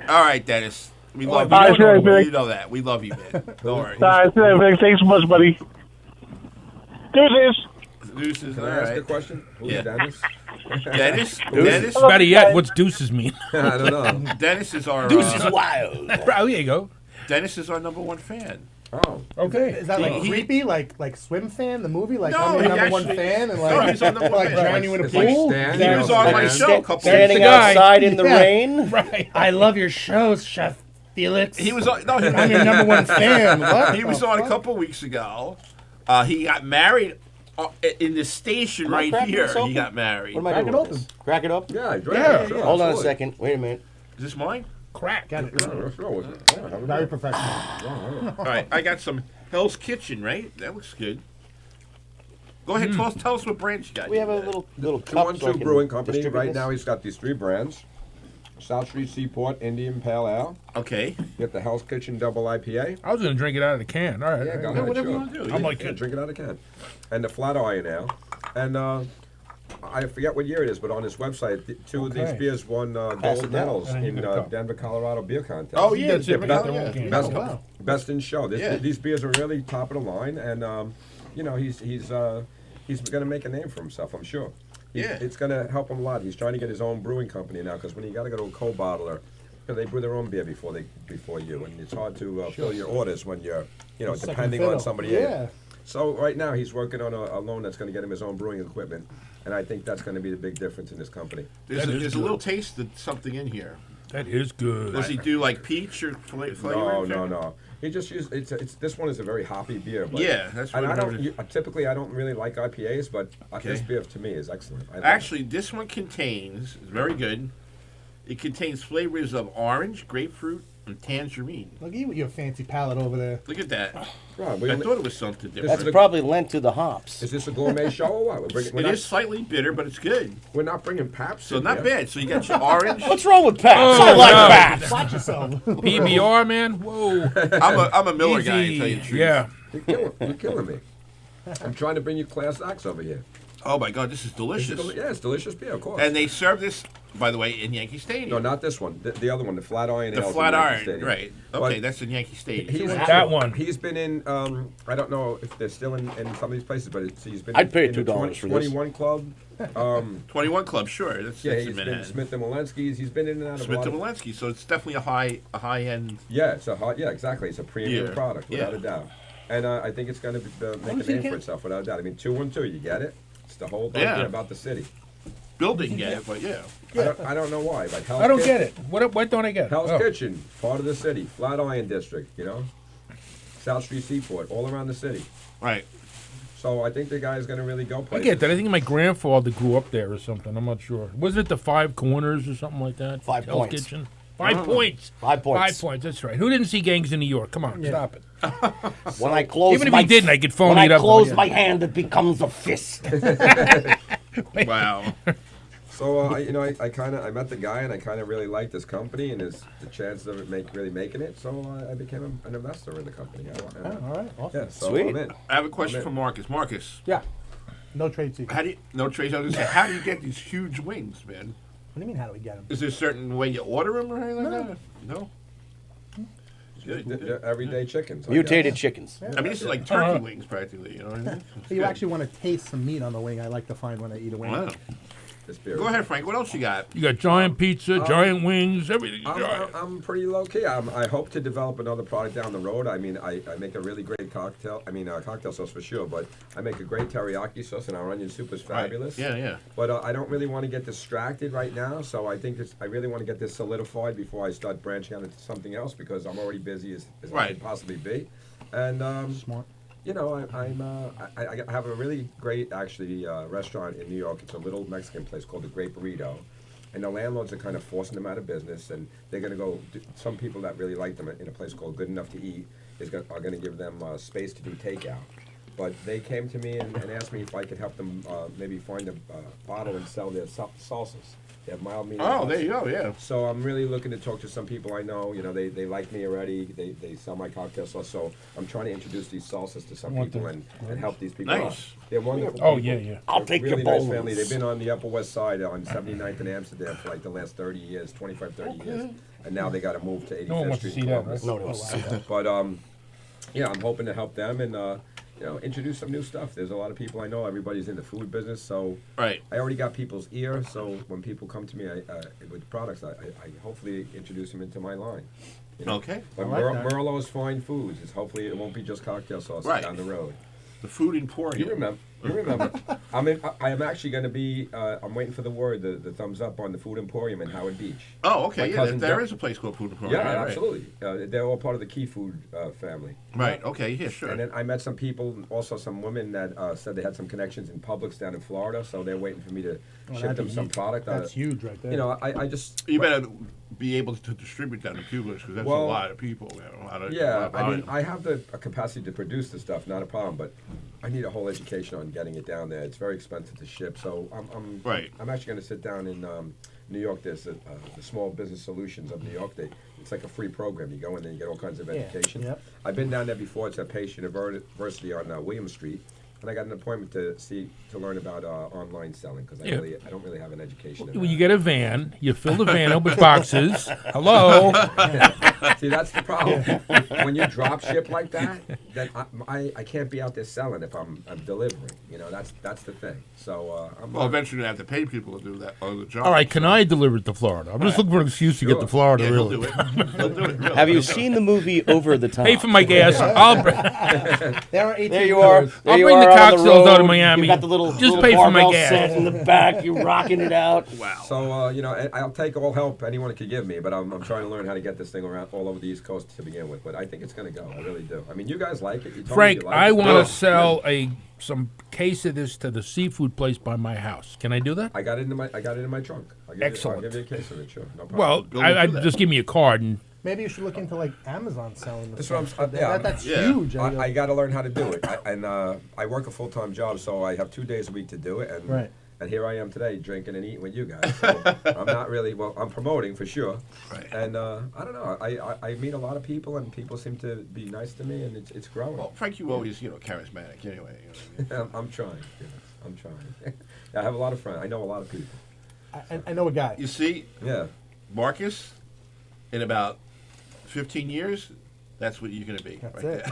All right, Dennis. We love All you. right, sure, You know that. We love you, man. Don't worry. All right, thanks so much, buddy. Deuces! Deuces. Can All I ask a right. question? Who's Yeah. Dennis? Dennis. Dennis. Better yet, what's deuces mean? I don't know. Dennis is our. Deuces wild. Oh, here you go. Dennis is our #1 fan. Oh. Okay. Is that like He- creepy? Like Swim Fan, the movie? Like No, I'm your he number one actually- fan and no, like, he's our number one like fan. drown you in a It's like pool? Stan, He you was know, on my Stan. show a couple Standing the guy. outside in the Yeah. rain. Right. I love your shows, Chef Felix. He was on. No, I'm your number one fan. What? He was the on a fuck? couple weeks ago. He got married in the station Am I right cracking here. this He open? got married. What am I Crack doing? it with open. this? Crack it up? Yeah, I drank Yeah. it. Sure, Hold on a absolutely. second. Wait a minute. Is this mine? Crack. Got it. Yeah, let's roll with it. Yeah, have a Very go. professional. All right, I got some Hell's Kitchen. Right, that looks good. Go ahead, tell us what brand you got. We have a little cup. so I 212 can Brewing Company. distribute Right this. now, he's got these 3 brands: South Street Seaport, Indian Pale Ale. Okay. You get the Hell's Kitchen Double IPA. I was going to drink it out of the can. All right. Yeah, go all ahead. right. whatever you sure. want to do. I'm Yeah. like Yeah, it. drink it out of the can. And the Flat Iron Ale. And I forget what year it is, but on his website, 2 of these Okay. beers won Pass it gold down. medals And then you in get a cup. Denver, Colorado beer contest. Oh yeah, That's it, Jim but not the Miller, one can. Best, Oh, wow. best in show. Yeah. These beers are really top of the line, and you know he's going to make a name for himself. I'm sure. Yeah. It's going to help him a lot. He's trying to get his own brewing company now because when you got to go to a co-bottler, because they brew their own beer before you, and it's hard to fill your orders when you're Second depending fiddle. on somebody Yeah. else. So right now he's working on a loan that's going to get him his own brewing equipment, and I think that's going to be the big difference in this company. There's, That a, is there's a good. little taste of something in here. That is good. Does he do like peach or flavor? No. He just used it's this one is a very hoppy beer. But, Yeah, that's and what I I don't heard. typically I don't really like IPAs, but this Okay. beer to me is excellent. I love it. Actually, this one contains, it's very good. It contains flavors of orange, grapefruit, and tangerine. Look at you with your fancy palate over there. Look at that. Right, I thought it was something different. That's probably lent to the hops. Is this a gourmet show or what? It is slightly bitter, but it's good. We're not bringing Pabst. So in not here. bad. So you got your orange. What's wrong with Pabst? Oh, I like no. Pabst. Watch yourself. PBR, man. Whoa. I'm a Miller guy. To tell you the truth. Yeah. You're killing me. I'm trying to bring you Class X over here. Oh my God, this is delicious. Yeah, it's delicious beer, of course. And they serve this, by the way, in Yankee Stadium. No, not this one. The other one, the Flat Iron. The Ale's in Flat Yankee Iron, Stadium. right? Okay, But that's in Yankee Stadium. he's That one. He's been in. I don't know if they're still in some of these places, but he's been. I'd pay in the $2 for this. 21 Club. 21 Club, sure. That's Yeah, in he's been Manhattan. Smith and Walensky's. He's been in and out of a Smith lot and of. Walensky, so it's definitely a high end. Yeah, it's a hot. Yeah, exactly. It's a premium Yeah. product without Yeah. a doubt, and I think it's going to make a much did name it for get? itself without a doubt. I mean, 212, you get it. It's the whole Yeah. idea about the city. Bill didn't get it, but yeah. I don't know why, but Hell's I don't Kitchen- get it. What don't I get? Hell's Oh. Kitchen, part of the city, Flat Iron District, South Street Seaport, all around the city. Right. So I think the guy is going to really go I places. get that. I think my grandfather grew up there or something. I'm not sure. Wasn't it the Five Corners or something like that? 5 Hell's points. Kitchen. 5 points. 5 points. 5 points. That's right. Who didn't see Gangs in New York? Come on, stop it. When I close Even if my he didn't, I could phone when it I up. close my hand, it becomes a fist. Wow. So I kind of met the guy and I kind of really liked this company and the chances of it really making it. So I became an investor in the company. All right. Awesome. Yeah, so Sweet. I'm in. I have a question I'm for in. Marcus. Marcus, Yeah. No trade secret. how do you? No, Trace. I was gonna say, how do you get these huge wings, man? What do you mean? How do we get them? Is there a certain way you order them or anything like that? No. Good. They're everyday chickens. I Mutated guess. chickens. I mean, this is like turkey wings, practically. You know what I mean? It's You good. actually want to taste some meat on the wing. I like to find when I eat a wing. Wow. This beer Go is- ahead, Frank. What else you got? You got giant pizza, giant wings, everything. I'm pretty low key. I hope to develop another product down the road. I mean, I make a really great cocktail. I mean, cocktail sauce for sure, but I make a great teriyaki sauce, and our onion soup is fabulous. Right. Yeah, yeah. But I don't really want to get distracted right now, so I think I really want to get this solidified before I start branching out into something else because I'm already busy as I Right. can possibly be. And Smart. I have a really great actually restaurant in New York. It's a little Mexican place called the Great Burrito, and the landlords are kind of forcing them out of business, and they're going to go. Some people that really like them in a place called Good Enough to Eat are going to give them space to do takeout. But they came to me and asked me if I could help them maybe find a bottle and sell their salsas. They have mild, medium. Oh, hot. there you go. Yeah. So I'm really looking to talk to some people I know. They like me already. They sell my cocktail sauce. So I'm trying to introduce these salsas to some people and help these people Nice. out. They're wonderful. Oh, people. yeah, yeah. I'll They're take really your nice bowls. family. They've been on the Upper West Side on 79th in Amsterdam for like the last 30 years, 25, 30 years. And now they got to move to 85th No one wants to Street. see that, Columbus. right? No, no, no. But yeah, I'm hoping to help them and introduce some new stuff. There's a lot of people I know. Everybody's in the food business, so Right. I already got people's ear. So when people come to me with products, I hopefully introduce them into my line. Okay. But I like that. Merlot's Fine Foods is hopefully it won't be just cocktail sauce Right. down the road. The food emporium. You remember? I am actually going to be. I'm waiting for the word, the thumbs up on the Food Emporium in Howard Beach. Oh, okay. My Yeah, cousin there Doug- is a place called Food Emporium. Yeah, right, right. absolutely. They're all part of the Key Food family. Right. Okay. Yeah. Sure. And then I met some people, also some women that said they had some connections in Publix down in Florida, so they're waiting for me to ship that'd them be some huge. product. That's huge right there. I just. You better be able to distribute that to people because that's Well, a lot of people. Man. A lot of I mean, volume. I have the capacity to produce the stuff, not a problem, but I need a whole education on getting it down there. It's very expensive to ship, so I'm Right. I'm actually going to sit down in New York. There's the Small Business Solutions of New York. It's like a free program. You go in there, you get all kinds of education. Yep. I've been down there before. It's at Pace University on William Street. And I got an appointment to learn about online selling because Yeah. I don't really have an education. in Well, you that. get a van, you fill the van up with boxes. Hello. See, that's the problem. When you drop ship like that, then I can't be out there selling if I'm delivering. That's the thing. So I'm Well, eventually you have to pay people to do that other job. All right, can I deliver it to Florida? I'm just looking for an excuse to get Sure. to Florida, Yeah, really. he'll do it. He'll do it. Really. Have you seen the movie Over the Top? Pay for my gas. I'll There are 18 There you are. wheelers. There I'll you bring the are on cocktails out of road. Miami. You got the little, Just little pay for my barbell gas. set in the back. You're rocking it out. Wow. So I'll take all help anyone could give me, but I'm trying to learn how to get this thing around all over the East Coast to begin with. But I think it's going to go. I really do. I mean, you guys like it. You told Frank, me you like I it. want Good. to sell some case of this to the seafood place by my house. Can I do that? I got it in my trunk. Excellent. I'll give you a case of it, sure. No problem. Well, Go I do that. just give me a card and Maybe you should look into like Amazon selling this. That's what I'm- That's Yeah. huge. I got to learn how to do it. I work a full-time job, so I have 2 days a week to do it. And, Right. and here I am today drinking and eating with you guys. So I'm not really, well, I'm promoting for sure. Right. And I don't know. I meet a lot of people, and people seem to be nice to me, and it's growing. Well, Frank, you always, charismatic anyway. You know what I mean? I'm trying. I'm trying. I have a lot of friends. I know a lot of people. I know a guy. You see, Yeah. Marcus, in about 15 years, that's what you're going to be. That's right it.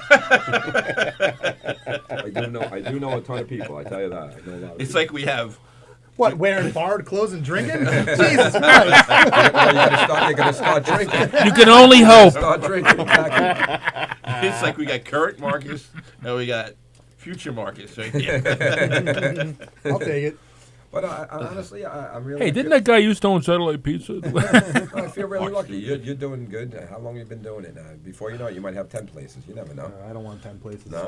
there. I do know a ton of people. I tell you that. I know a lot of It's people. like we have. What, wearing borrowed clothes and drinking? Jesus Christ. You're gonna start drinking. you can only hope. Start drinking. Exactly. It's like we got current Marcus, and we got future Marcus. Right here. I'll take it. But honestly, I'm really. Hey, didn't that guy used to own Satellite Pizza? I feel really lucky. You're doing good. How long have you been doing it now? Before you know it, you might have 10 places. You never know. I don't want 10 places. No.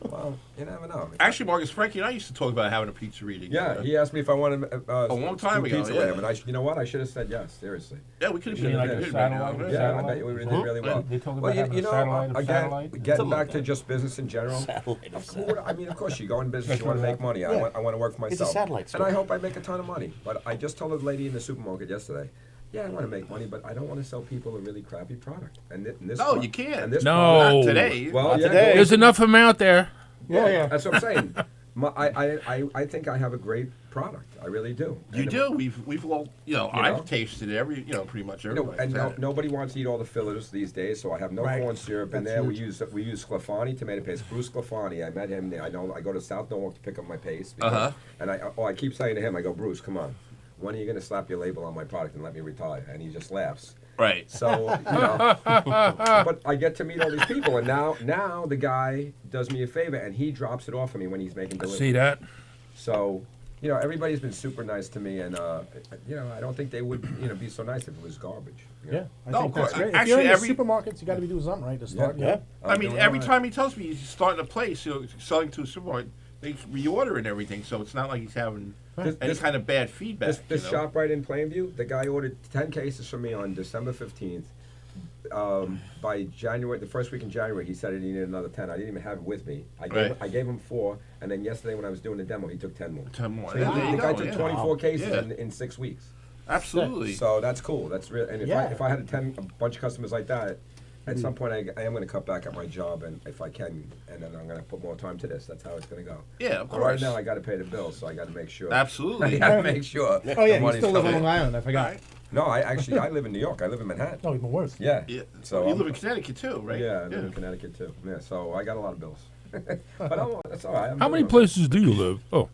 Well, you never know. Actually, Marcus, Frankie and I used to talk about having a pizzeria together. Yeah, he asked me if I wanted A long time do ago, pizza yeah. with him, and you know what? I should have said yes. Seriously. Yeah, we could have You mean been like good a right satellite? now. Yeah, I bet you we did really well. They talk about Well, having a satellite of again, satellite? getting back to just business in general. Satellite of I mean, of course, you go in business, you want to make money. I want to work for It's a myself. satellite And I store. hope I make a ton of money. But I just told a lady in the supermarket yesterday, yeah, I want to make money, but I don't want to sell people a really crappy product. And this No, pro- you can't. and this No. product- Not today. Well, Not yeah, today. There's enough of them out there. Yeah. That's what I'm saying. I think I have a great product. I really do. You And do. We've all, know? I've tasted every, pretty much everybody. And nobody wants to eat all the fillers these days, so I have no Right. corn syrup in That's there. huge. We use Sclafani tomato paste. Bruce Sclafani, I met him. I go to South Norwalk to pick up my paste. Uh-huh. And I keep saying to him, I go, Bruce, come on, when are you going to slap your label on my product and let me retire? And he just laughs. Right. So, but I get to meet all these people, and now the guy does me a favor, and he drops it off for me when he's making deliveries. See that? So, everybody's been super nice to me, and I don't think they would, be so nice if it was garbage. you know? Yeah, I No, think of course. that's great. If Actually, you're in every- the supermarkets, you got to be doing something right to start. Yeah. I mean, doing every all time he tells me he's starting a place, selling to a supermarket, they reorder and everything, so it's not like he's having This- any this- kind of bad feedback. This shop right in Plainview, the guy ordered 10 cases from me on December 15th. By January, the first week in January, he said he needed another 10. I didn't even have it with me. I gave him 4, and then yesterday when I was doing the demo, he took 10 more. 10 more. So Yeah, there the you guy go, took yeah. 24 cases Yeah. in 6 weeks. Absolutely. So that's cool. That's real. And Yeah. if I had a bunch of customers like that, at some point I am going to cut back at my job, and if I can, and then I'm going to put more time to this. That's how it's going to go. Yeah, of But right course. now I got to pay the bills, so I got to make sure. Absolutely. I got to make sure. Oh yeah, the you money's still live on coming Long in. Island. I forgot. Right. No, I live in New York. I live in Manhattan. No, even worse. Yeah. Yeah. So you I'm- live in Connecticut too, right? Yeah, I live in Connecticut too. Yeah, so I got a lot of bills. But that's all right. I'm How doing many okay. places do you live? Oh.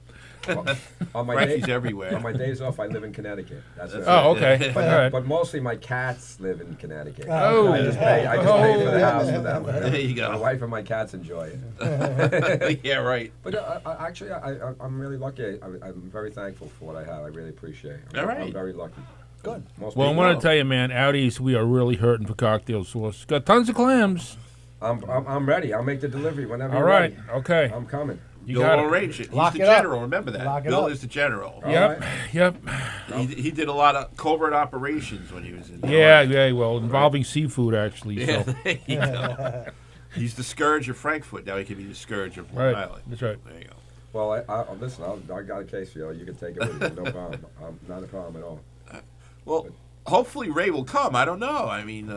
On my Frankie's day- everywhere. On my days off, I live in Connecticut. That's it. Oh, okay. But, All right. but mostly my cats live in Connecticut. Oh. I just pay for the house for them. There you go. My wife and my cats enjoy it. Yeah, right. But actually, I'm really lucky. I'm very thankful for what I have. I really appreciate it. All right. I'm very lucky. Good. Most Well, I people- want to tell you, man, out east, we are really hurting for cocktail sauce. Got tons of clams. I'm ready. I'll make the delivery whenever All you're right. ready. Okay. I'm coming. You Bill got will it. arrange it. He's Lock the it up. general. Remember that. Lock it Bill up. is the general. Yep. right. Yep. He did a lot of covert operations when he was in. Yeah, yeah, well, involving seafood, actually. Yeah, So. there you go. He's the scourge of Frankfurt. Now he can be the scourge of Long Right. Island. That's right. There you go. Well, listen. I got a case for you. You can take it with you. No problem. Not a problem at all. Well, hopefully Ray will come. I don't know. I mean,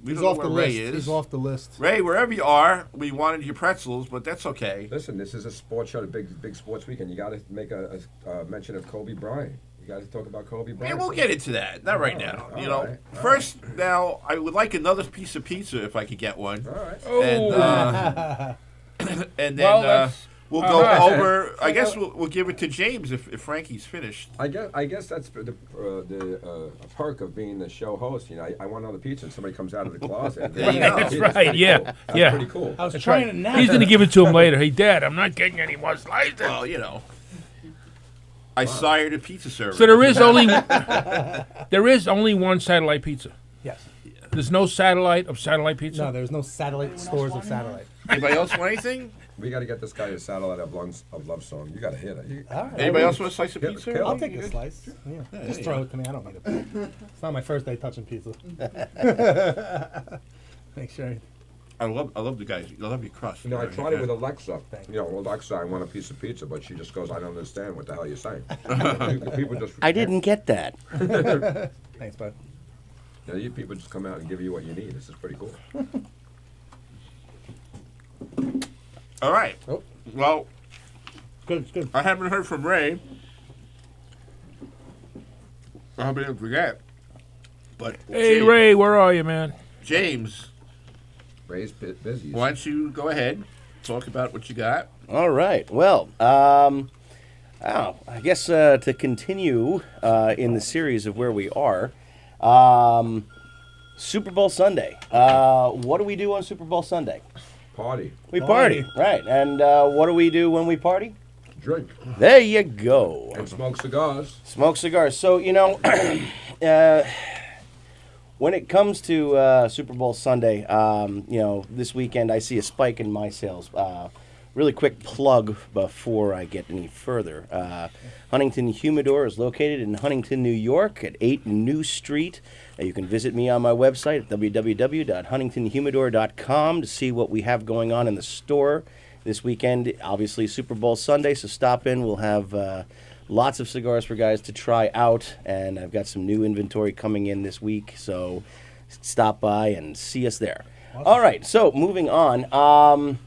we He's don't know off where the Ray list. is. He's off the list. Ray, wherever you are, we wanted your pretzels, but that's okay. Listen, this is a sports show, a big sports weekend. You got to make a mention of Kobe Bryant. You got to talk about Kobe Bryant. Yeah, we'll get into that. Not right now. All You know, right, all first, now I would like another piece of pizza if I could get one. All right. And, and then Well, that's- we'll go right. over. I guess we'll give it to James if Frankie's finished. I guess that's the perk of being the show host. You know, I want another pizza, and somebody comes out of the closet. There you go. That's right, yeah, That's yeah. pretty cool. I was That's trying right. to nap. He's going to give it to him later. Hey, Dad, I'm not getting any more slices. Well, you know, I sired a pizza server. So there is only one satellite pizza. Yes. There's no satellite of satellite pizza. No, there's no satellite stores of satellite. Anybody else want anything? We got to get this guy a satellite of love song. You got to hit it. All right. Anybody else want a slice of Yeah, pizza? kill. I'll take a slice. Yeah. Just throw it to me. I don't need it. It's not my first day touching pizza. Make sure. I love the guys. I love your crust. You know, I tried it with Alexa. Thank You know, Alexa, I want a piece of pizza, but she just goes, I don't understand what the hell you're saying. People just. I didn't get that. Thanks, bud. You know, you people just come out and give you what you need. This is pretty cool. All right. Oh. Well, Good, it's good. I haven't heard from Ray. I hope I didn't forget. But Hey, James, Ray, where are you, man? James, Ray's busy. why don't you go ahead, talk about what you got? All right. Well, I guess to continue in the series of where we are, Super Bowl Sunday. What do we do on Super Bowl Sunday? Party. We party, right? And what do we do when we party? Drink. There you go. And smoke cigars. Smoke cigars. So, you know, when it comes to Super Bowl Sunday, you know, this weekend I see a spike in my sales. Really quick plug before I get any further. Huntington Humidor is located in Huntington, New York at 8 New Street. You can visit me on my website at www.huntingtonhumidor.com to see what we have going on in the store this weekend. Obviously, Super Bowl Sunday, so stop in. We'll have lots of cigars for guys to try out, and I've got some new inventory coming in this week, so stop by and see us there. Awesome. All right, so moving on.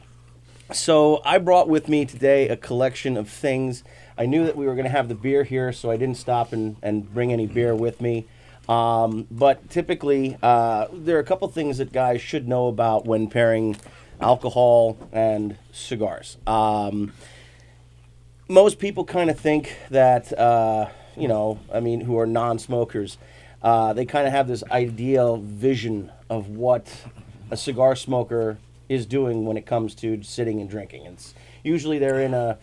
So I brought with me today a collection of things. I knew that we were going to have the beer here, so I didn't stop and bring any beer with me. But typically, there are a couple things that guys should know about when pairing alcohol and cigars. Most people kind of think that, you know, I mean, who are non-smokers, they kind of have this ideal vision of what a cigar smoker is doing when it comes to sitting and drinking. It's usually they're in a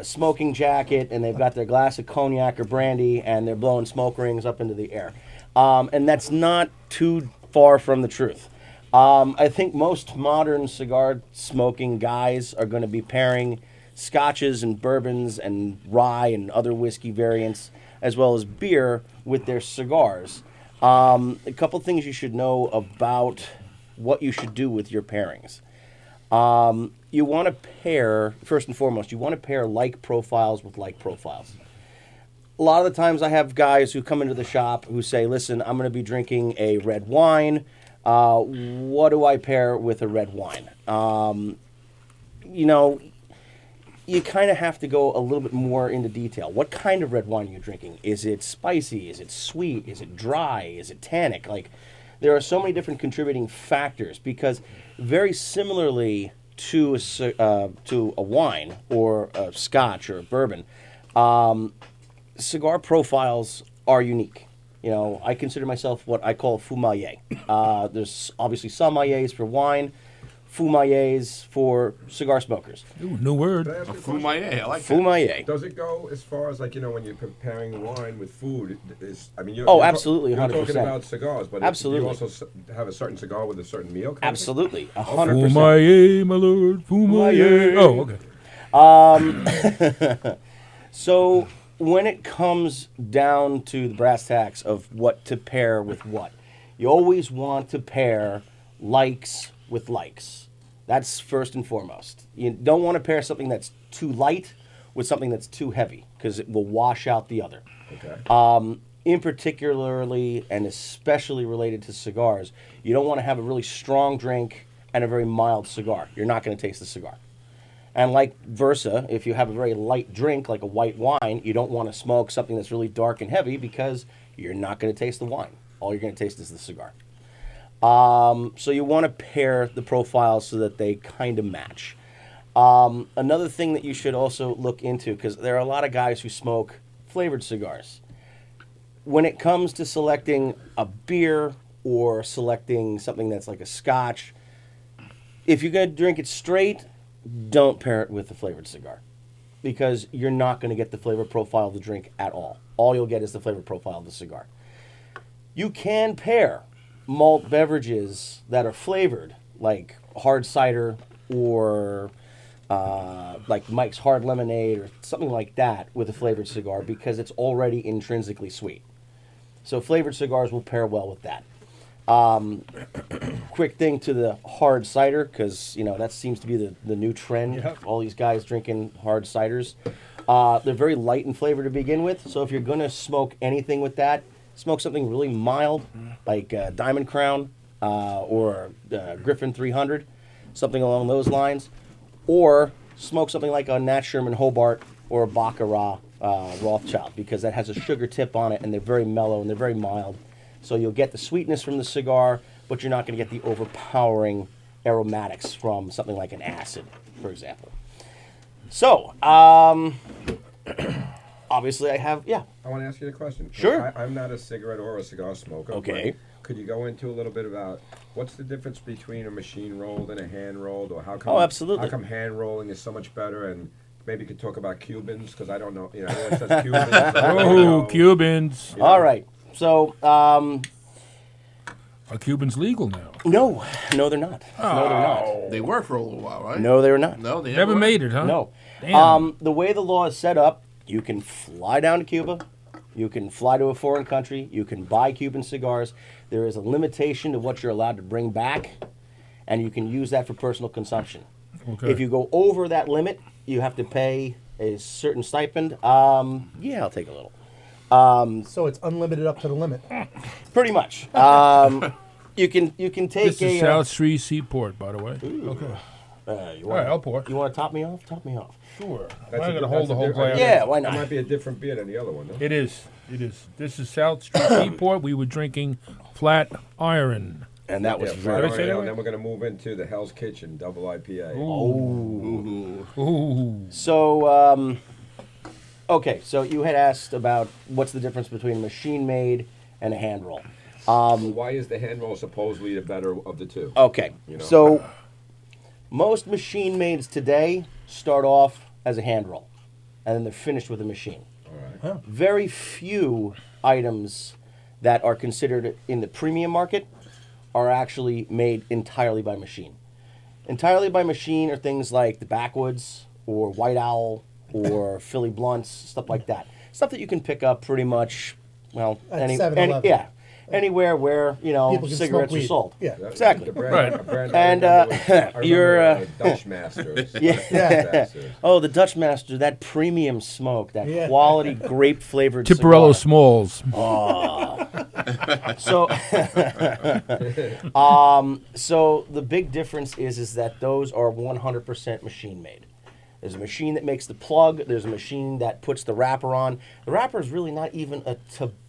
smoking jacket and they've got their glass of cognac or brandy and they're blowing smoke rings up into the air. And that's not too far from the truth. I think most modern cigar smoking guys are going to be pairing scotches and bourbons and rye and other whiskey variants as well as beer with their cigars. A couple things you should know about what you should do with your pairings. You want to pair, first and foremost, you want to pair like profiles with like profiles. A lot of the times I have guys who come into the shop who say, listen, I'm going to be drinking a red wine. What do I pair with a red wine? You know, you kind of have to go a little bit more into detail. What kind of red wine are you drinking? Is it spicy? Is it sweet? Is it dry? Is it tannic? Like, there are so many different contributing factors because very similarly to a wine or a scotch or a bourbon, cigar profiles are unique. You know, I consider myself what I call fumalier. There's obviously sommeliers for wine, fumaliers for cigar smokers. Ooh, new word. A fumalier, I like that. Fumalier. Does it go as far as, like, you know, when you're preparing wine with food? Absolutely, 100%. You're talking about cigars, but absolutely. you also have a certain cigar with a certain meal? Kind Absolutely, of 100%. Fumalier, my lord, fumalier. Oh, okay. So when it comes down to the brass tacks of what to pair with what, you always want to pair likes with likes. That's first and foremost. You don't want to pair something that's too light with something that's too heavy because it will wash out the other. Okay. In particularly and especially related to cigars, you don't want to have a really strong drink and a very mild cigar. You're not going to taste the cigar. And like versa, if you have a very light drink like a white wine, you don't want to smoke something that's really dark and heavy because you're not going to taste the wine. All you're going to taste is the cigar. So you want to pair the profiles so that they kind of match. Another thing that you should also look into, because there are a lot of guys who smoke flavored cigars. When it comes to selecting a beer or selecting something that's like a scotch, if you're going to drink it straight, don't pair it with a flavored cigar because you're not going to get the flavor profile of the drink at all. All you'll get is the flavor profile of the cigar. You can pair malt beverages that are flavored, like hard cider or like Mike's Hard Lemonade or something like that with a flavored cigar because it's already intrinsically sweet. So flavored cigars will pair well with that. Quick thing to the hard cider, because that seems to be the new trend. Yep. All these guys drinking hard ciders. They're very light in flavor to begin with, so if you're going to smoke anything with that, smoke something really mild, like Diamond Crown or Griffin 300, something along those lines. Or smoke something like a Nat Sherman Hobart or a Baccarat Rothschild, because that has a sugar tip on it, and they're very mellow and they're very mild. So you'll get the sweetness from the cigar, but you're not going to get the overpowering aromatics from something like an acid, for example. So, obviously I have, I want to ask you a question. Sure. I'm not a cigarette or a cigar smoker. Okay. Could you go into a little bit about what's the difference between a machine rolled and a hand rolled, or how come? Oh, absolutely. How come hand rolling is so much better? And maybe you could talk about Cubans, because I don't know. Everyone says Cubans. Oh, Cubans. All right. So, Are Cubans legal now? no, they're not. No, they're not. They were for a little while, right? No, they're not. No, they Never were. made it, huh? No. Damn. The way the law is set up, you can fly down to Cuba, you can fly to a foreign country, you can buy Cuban cigars. There is a limitation to what you're allowed to bring back, and you can use that for personal consumption. Okay. If you go over that limit, you have to pay a certain stipend. I'll take a little. So it's unlimited up to the limit. Pretty much. You can take This is South Street Seaport, by the way. Okay. You All right, I'll pour. You want to top me off? Top me off. Sure. That's I'm a going to good- hold that's the a whole good- glass. Yeah, why That not? might be a different beer than the other one, no? It is. It is. This is South Street Seaport. We were drinking Flat Iron. And that was Yeah, very. Did I say that and then right? we're going to move into the Hell's Kitchen double IPA. Ooh. So, okay, so you had asked about what's the difference between a machine made and a hand roll. Why is the hand roll supposedly the better of the two? Okay, You know. so most machine mades today start off as a hand roll, and then they're finished with a machine. All right. Very few items that are considered in the premium market are actually made entirely by machine. Entirely by machine are things like the Backwoods or White Owl or Philly Blunts, stuff like that. Stuff that you can pick up pretty much, well, At 7-Eleven. anywhere where People can cigarettes smoke are weed. sold. Yeah. That- Exactly. the brand- Right. a brand And, I remember was- I remember, you're, Dutch Masters. Yeah. Oh, the Dutch Master, that premium smoke, that Yeah. quality grape flavored Tipperello cigar. Smalls. So, so the big difference is that those are 100% machine made. There's a machine that makes the plug. There's a machine that puts the wrapper on. The wrapper is really not even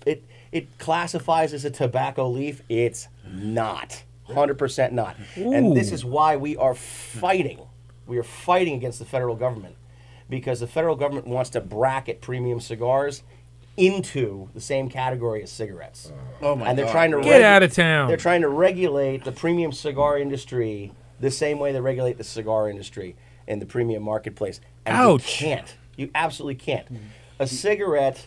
it classifies as a tobacco leaf. It's not. 100% not. And this is why we are fighting. We are fighting against the federal government, because the federal government wants to bracket premium cigars into the same category as cigarettes. Oh my And they're God. trying to Get out of town. They're trying to regulate the premium cigar industry the same way they regulate the cigar industry in the premium marketplace. And Ouch. you can't. You absolutely can't. A cigarette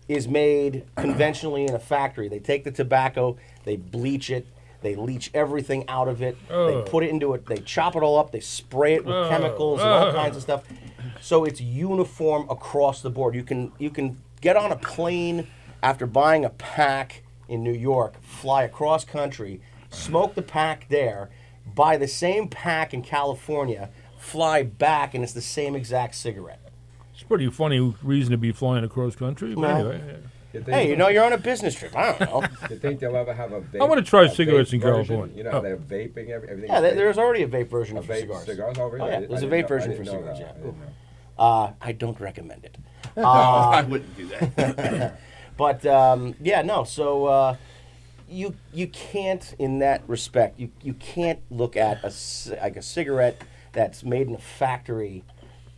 is made conventionally in a factory. They take the tobacco, they bleach it, they leach everything out of it, they put it into it, they chop it all up, they spray it with chemicals and all kinds of stuff. So it's uniform across the board. You can get on a plane after buying a pack in New York, fly across country, smoke the pack there, buy the same pack in California, fly back, and it's the same exact cigarette. It's a pretty funny reason to be flying across country. But Well, anyway. Hey, you're on a business trip. I don't know. You think they'll ever have a vape? I wanna try a cigarettes vape in version? California. You know, Oh. they have vaping, everything. Yeah, is vape. there's already a vape version a of vape cigars. Oh, really? Oh, yeah, I didn't- there's I a didn't vape know- version I for didn't know cigars, that. yeah. I didn't know. I don't recommend it. I wouldn't do that. But no. So you can't, in that respect, you can't look at a cigarette that's made in a factory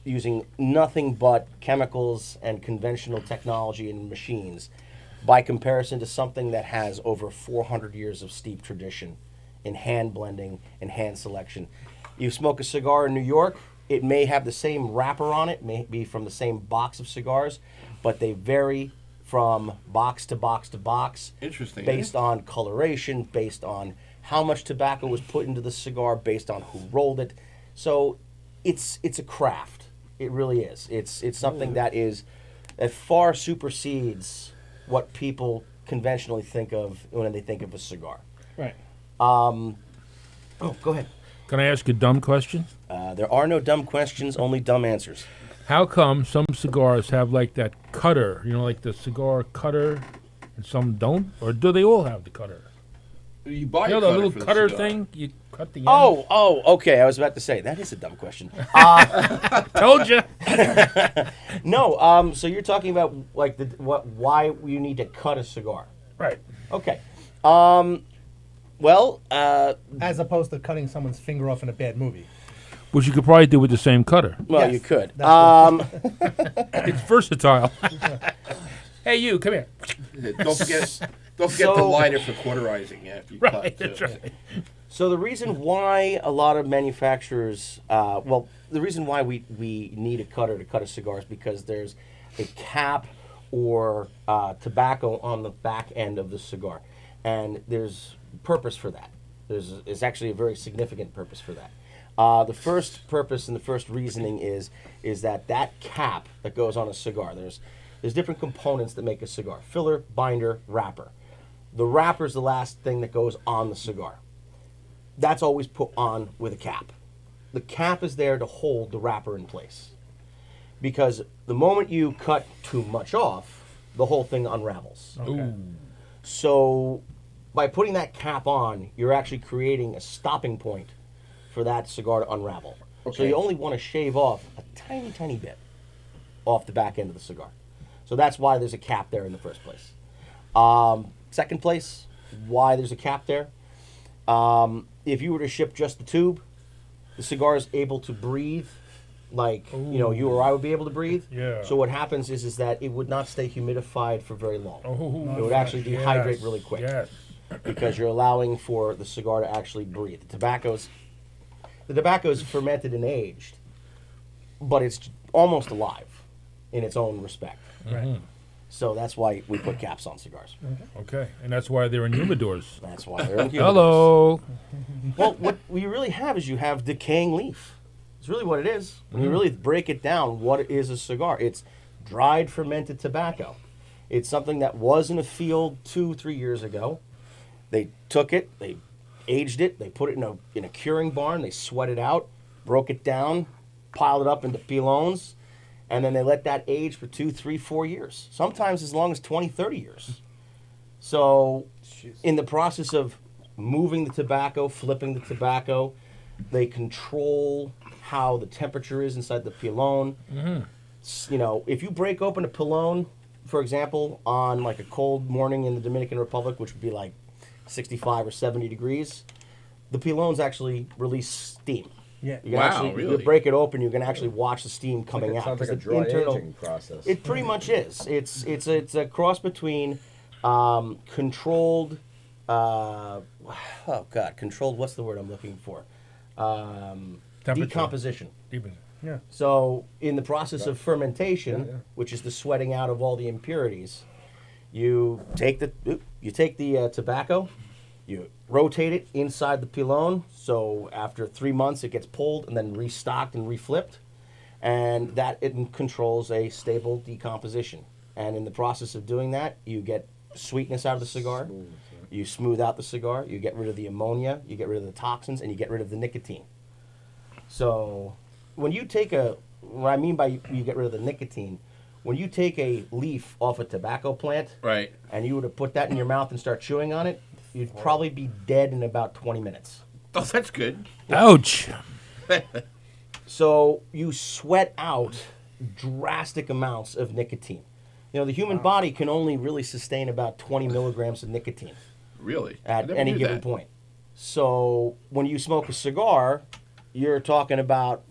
using nothing but chemicals and conventional technology and machines, by comparison to something that has over 400 years of steep tradition in hand blending and hand selection. You smoke a cigar in New York, it may have the same wrapper on it, may be from the same box of cigars, but they vary from box to box to box. Interesting. Based on coloration, based on how much tobacco was put into the cigar, based on who rolled it. So it's a craft. It really is. It's something that far supersedes what people conventionally think of when they think of a cigar. Right. Oh, go ahead. Can I ask a dumb question? There are no dumb questions, only dumb answers. How come some cigars have like that cutter, like the cigar cutter, and some don't? Or do they all have the cutter? You buy the little cutter thing? You cut the end? Oh, okay. I was about to say, that is a dumb question. Told you. No, so you're talking about like why you need to cut a cigar. Right. Okay. As opposed to cutting someone's finger off in a bad movie. Which you could probably do with the same cutter. Well, Yes, you could. It's versatile. Hey, you, come here. Don't forget the lighter for cauterizing after you cut. That's right. So the reason why a lot of manufacturers, the reason why we need a cutter to cut a cigar is because there's a cap or tobacco on the back end of the cigar, and there's purpose for that. There's actually a very significant purpose for that. The first purpose and the first reasoning is that cap that goes on a cigar. There's different components that make a cigar: filler, binder, wrapper. The wrapper is the last thing that goes on the cigar. That's always put on with a cap. The cap is there to hold the wrapper in place. Because the moment you cut too much off, the whole thing unravels. Okay. So by putting that cap on, you're actually creating a stopping point for that cigar to unravel. So Okay. you only want to shave off a tiny, tiny bit off the back end of the cigar. So that's why there's a cap there in the first place. Second place, why there's a cap there. If you were to ship just the tube, the cigar is able to breathe like you or I would be able to breathe. Yeah. So what happens is that it would not stay humidified for very long. Oh, It would actually dehydrate yes, really quick. Yes. Because you're allowing for the cigar to actually breathe. The tobacco is fermented and aged, but it's almost alive in its own respect. Right. So that's why we put caps on cigars. Okay, and that's why they're in humidors. That's why they're in humidors. Hello. Well, what you really have is you have decaying leaf. It's really what it is. When you really break it down, what is a cigar? It's dried fermented tobacco. It's something that was in a field 2-3 years ago. They took it, they aged it, they put it in a curing barn, they sweat it out, broke it down, piled it up into pilons, and then they let that age for 2, 3, 4 years. Sometimes as long as 20, 30 years. So in the process of moving the tobacco, flipping the tobacco, they control how the temperature is inside the pilon. If you break open a pilon, for example, on like a cold morning in the Dominican Republic, which would be like 65 or 70 degrees, the pilons actually release steam. Yeah. You can you break it open, you can actually watch the steam coming out. Sounds like a 'cause dry the aging process. It pretty much is. It's a cross between controlled. Controlled. What's the word I'm looking for? Temperature. Decomposition. Yeah. So in the process of fermentation, which is the sweating out of all the impurities, you take the tobacco, you rotate it inside the pilon. So after 3 months, it gets pulled and then restocked and reflipped, and that it controls a stable decomposition. And in the process of doing that, you get sweetness out of the cigar. You smooth out the cigar. You get rid of the ammonia. You get rid of the toxins, and you get rid of the nicotine. So when you take what I mean by you get rid of the nicotine, when you take a leaf off a tobacco plant, Right. and you were to put that in your mouth and start chewing on it, you'd probably be dead in about 20 minutes. Oh, that's good. Ouch. So you sweat out drastic amounts of nicotine. The human body can only really sustain about 20 milligrams of nicotine Really? I at never any knew given that. point. So when you smoke a cigar, you're talking about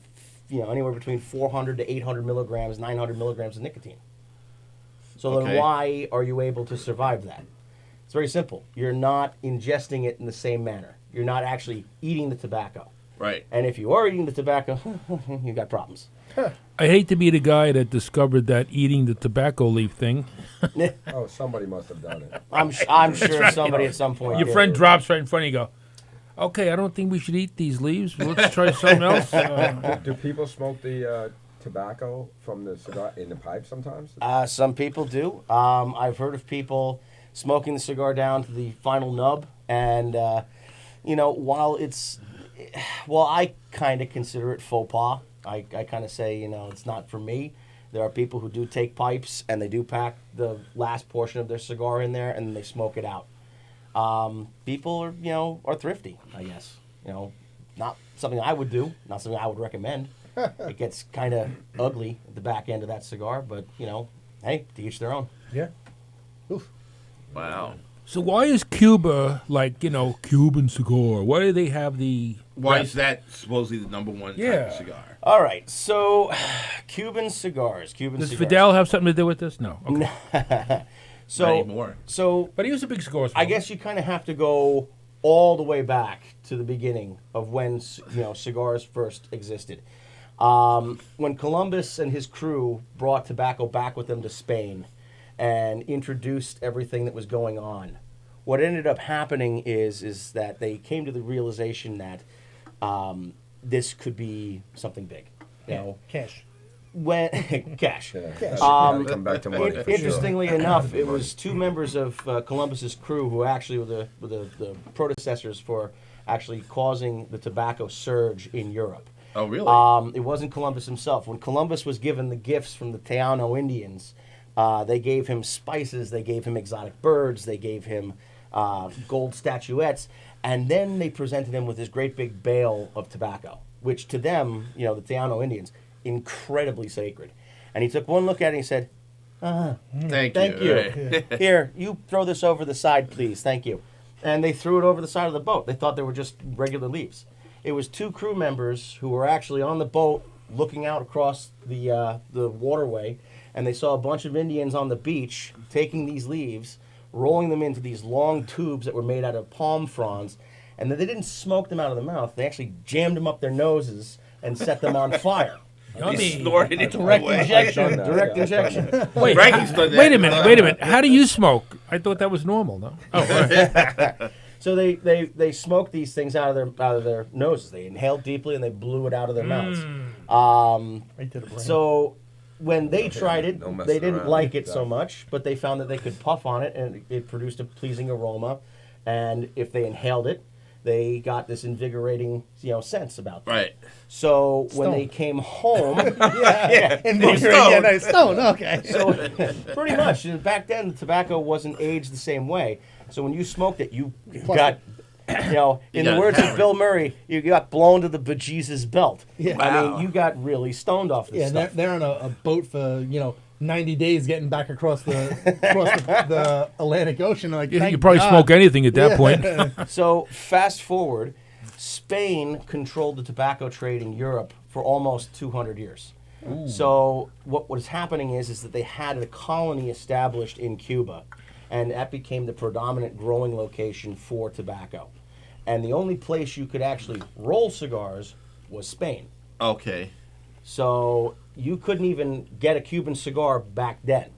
anywhere between 400 to 800 milligrams, 900 milligrams of nicotine. So Okay. then why are you able to survive that? It's very simple. You're not ingesting it in the same manner. You're not actually eating the tobacco. Right. And if you are eating the tobacco, you've got problems. I hate to be the guy that discovered that eating the tobacco leaf thing. Oh, somebody must have done it. I'm sure somebody at some point Your did. friend drops right in front of you. Go, Okay, I don't think we should eat these leaves. Let's try something else. Do people smoke the tobacco from the cigar in the pipe sometimes? Some people do. I've heard of people smoking the cigar down to the final nub, and while I kind of consider it faux pas. I kind of say, it's not for me. There are people who do take pipes and they do pack the last portion of their cigar in there and they smoke it out. People are thrifty, I guess. Not something I would do, not something I would recommend. It gets kind of ugly at the back end of that cigar, but hey, to each their own. Yeah. Oof. Wow. So why is Cuba Cuban cigar? Why do they have the? Why is that supposedly the number one type of cigar? All right, so Cuban cigars. Does Fidel have something to do with this? No. Okay. So, not anymore. But he was a big cigar smoker. I guess you kind of have to go all the way back to the beginning of when cigars first existed. When Columbus and his crew brought tobacco back with them to Spain and introduced everything that was going on, what ended up happening is that they came to the realization that this could be something big. Cash. When cash. Yeah, come back to money. Interestingly enough, it was two members of Columbus's crew who actually were the predecessors for actually causing the tobacco surge in Europe. Oh, really? It wasn't Columbus himself. When Columbus was given the gifts from the Taino Indians, they gave him spices, they gave him exotic birds, they gave him gold statuettes, and then they presented him with this great big bale of tobacco, which to them, the Taino Indians, incredibly sacred. And he took one look at it and he said, Thank you. Right. Here, you throw this over the side, please. Thank you. And they threw it over the side of the boat. They thought they were just regular leaves. It was two crew members who were actually on the boat looking out across the waterway, and they saw a bunch of Indians on the beach taking these leaves, rolling them into these long tubes that were made out of palm fronds, and then they didn't smoke them out of the mouth. They actually jammed them up their noses and set them on fire. He snorted it Direct away. injection. Direct injection. Wait, Frankie's done that. wait a minute. How do you smoke? I thought that was normal, no? Oh, all right. So they smoked these things out of their noses. They inhaled deeply and they blew it out of their mouths. Right to the brain. So when they tried it, No messing they didn't around like with it that. so much, but they found that they could puff on it and it produced a pleasing aroma. And if they inhaled it, they got this invigorating, sense about them. Right. So when Stone. they came home, Stone. Okay. so pretty much back then the tobacco wasn't aged the same way. So when you smoked it, you got, in got the words of hammered. Bill Murray, you got blown to the bejesus belt. Yeah. I Wow. mean, you got really stoned off this Yeah, stuff. they're on a boat for 90 days getting back across the Atlantic Ocean. Like, You thank could probably God. smoke anything at that point. So fast forward, Spain controlled the tobacco trade in Europe for almost 200 years. So what was happening is that they had a colony established in Cuba, and that became the predominant growing location for tobacco. And the only place you could actually roll cigars was Spain. Okay. So you couldn't even get a Cuban cigar back then.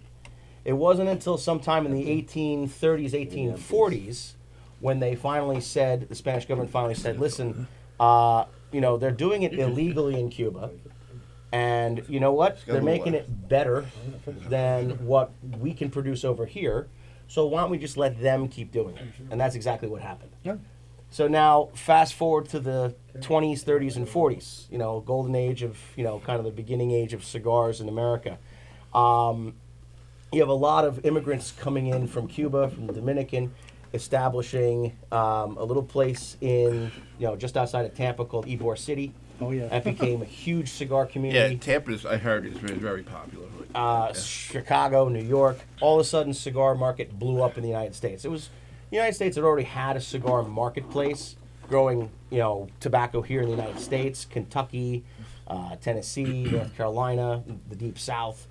It wasn't until sometime in the 1830s, 1840s, when they finally said, the Spanish government finally said, listen, they're doing it illegally in Cuba. And you know what? They're making it better than what we can produce over here. So why don't we just let them keep doing it? And that's exactly what happened. Yeah. So now, fast forward to the 20s, 30s, and 40s, golden age of, kind of the beginning age of cigars in America. You have a lot of immigrants coming in from Cuba, from the Dominican, establishing a little place in, just outside of Tampa called Ybor City. Oh, yeah. That became a huge cigar Yeah, community. Tampa's, I heard, is very popular. Chicago, New York, all of a sudden cigar market blew up in the United States. The United States had already had a cigar marketplace growing, tobacco here in the United States, Kentucky, Tennessee, North Carolina, the Deep South.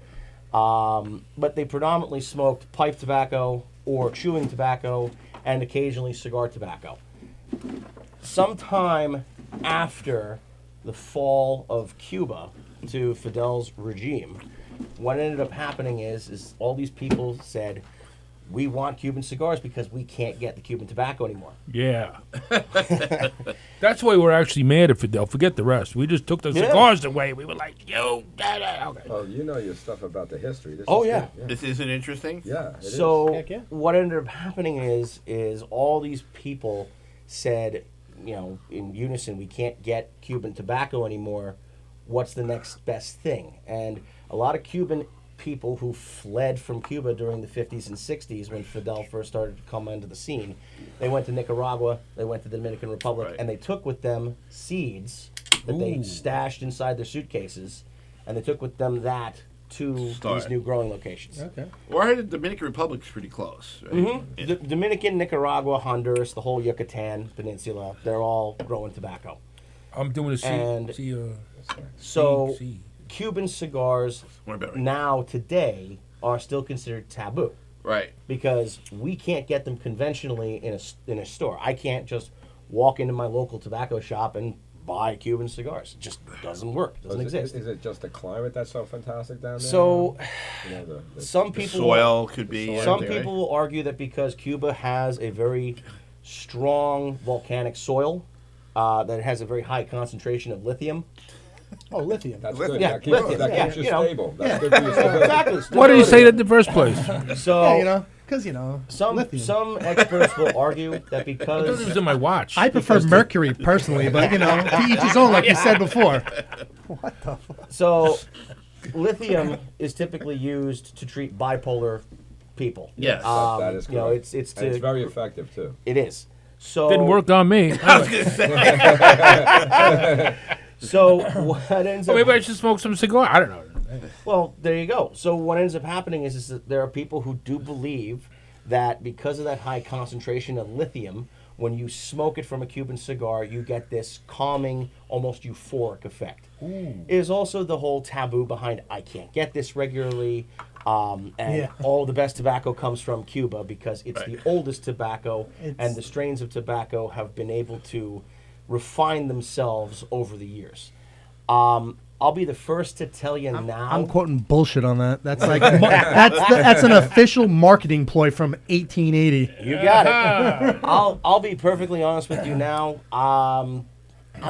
But they predominantly smoked pipe tobacco or chewing tobacco and occasionally cigar tobacco. Sometime after the fall of Cuba to Fidel's regime, what ended up happening is all these people said, we want Cuban cigars because we can't get the Cuban tobacco anymore. Yeah. That's why we're actually mad at Fidel. Forget the rest. We just took the cigars away. We were like, yo, okay. Well, you know your stuff about the history. This Oh, is yeah. good. This isn't interesting? Yeah, it So Heck yeah. what ended up happening is all these people said, in unison, we can't get Cuban tobacco anymore. What's the next best thing? And a lot of Cuban people who fled from Cuba during the 50s and 60s when Fidel first started to come onto the scene, they went to Nicaragua, they went to the Dominican Republic, and they took with them seeds that they stashed inside their suitcases, and they took with them that to these new growing locations. Okay. Well, I heard the Dominican Republic's pretty close. Right? Mm-hmm. The Dominican, Nicaragua, Honduras, the whole Yucatan Peninsula, they're all growing tobacco. I'm doing a And C. So C. Cuban cigars What about it? now today are still considered taboo Right. because we can't get them conventionally in a store. I can't just walk into my local tobacco shop and buy Cuban cigars. It just doesn't work. It doesn't exist. Is it just the climate that's so fantastic down there? So the some The people soil could be. some everything, people will argue that because Cuba has a very strong volcanic soil that has a very high concentration of lithium. Oh, lithium. That's good. Yeah, that keeps, lithium, that yeah, keeps you you know. stable. That's good for your stability. Exactly. Why did you say that in the first place? So Yeah, because some lithium. some experts will argue that I thought because it was in my watch. I prefer mercury personally, but to each his own, like you said before. What the fuck? so lithium is typically used to treat bipolar people. Yes. That is correct. It's And it's to very effective too. it is. So Didn't work on me. So what ends up Maybe I should smoke some cigar. I don't know. Well, there you go. So what ends up happening is that there are people who do believe that because of that high concentration of lithium, when you smoke it from a Cuban cigar, you get this calming, almost euphoric effect. It is also the whole taboo behind I can't get this regularly, and all the best tobacco comes from Cuba because it's the oldest tobacco, and the strains of tobacco have been able to refine themselves over the years. I'll be the first to tell you now. I'm quoting bullshit on that. That's like that's an official marketing ploy from 1880. You got it. I'll be perfectly honest with you now. I'm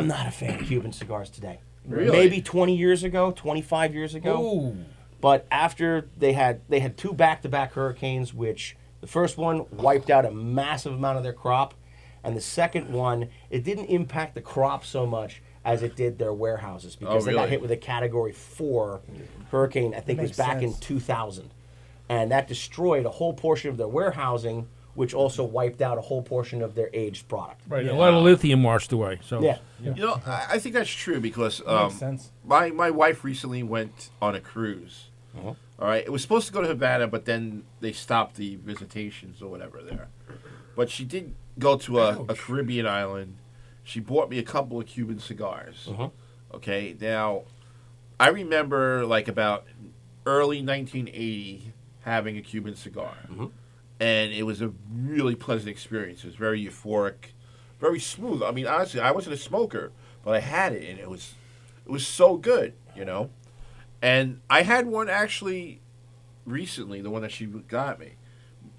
not a fan of Cuban cigars today. Really? Maybe 20 years ago, 25 years ago. Ooh. But after they had two back-to-back hurricanes, which the first one wiped out a massive amount of their crop, and the second one, it didn't impact the crop so much as it did their warehouses because they got really? hit with a Category 4 hurricane, I think it was Makes back in sense. 2000. And that destroyed a whole portion of their warehousing, which also wiped out a whole portion of their aged product. Right. A lot of lithium washed away. So Yeah. You know, I think that's true because Makes sense. my wife recently went on a cruise. All right. It was supposed to go to Havana, but then they stopped the visitations or whatever there. But she did go to a Caribbean island. She bought me a couple of Cuban cigars. Okay. Now, I remember like about early 1980 having a Cuban cigar. And it was a really pleasant experience. It was very euphoric, very smooth. I mean, honestly, I wasn't a smoker, but I had it, and it was so good, you know. And I had one actually recently, the one that she got me.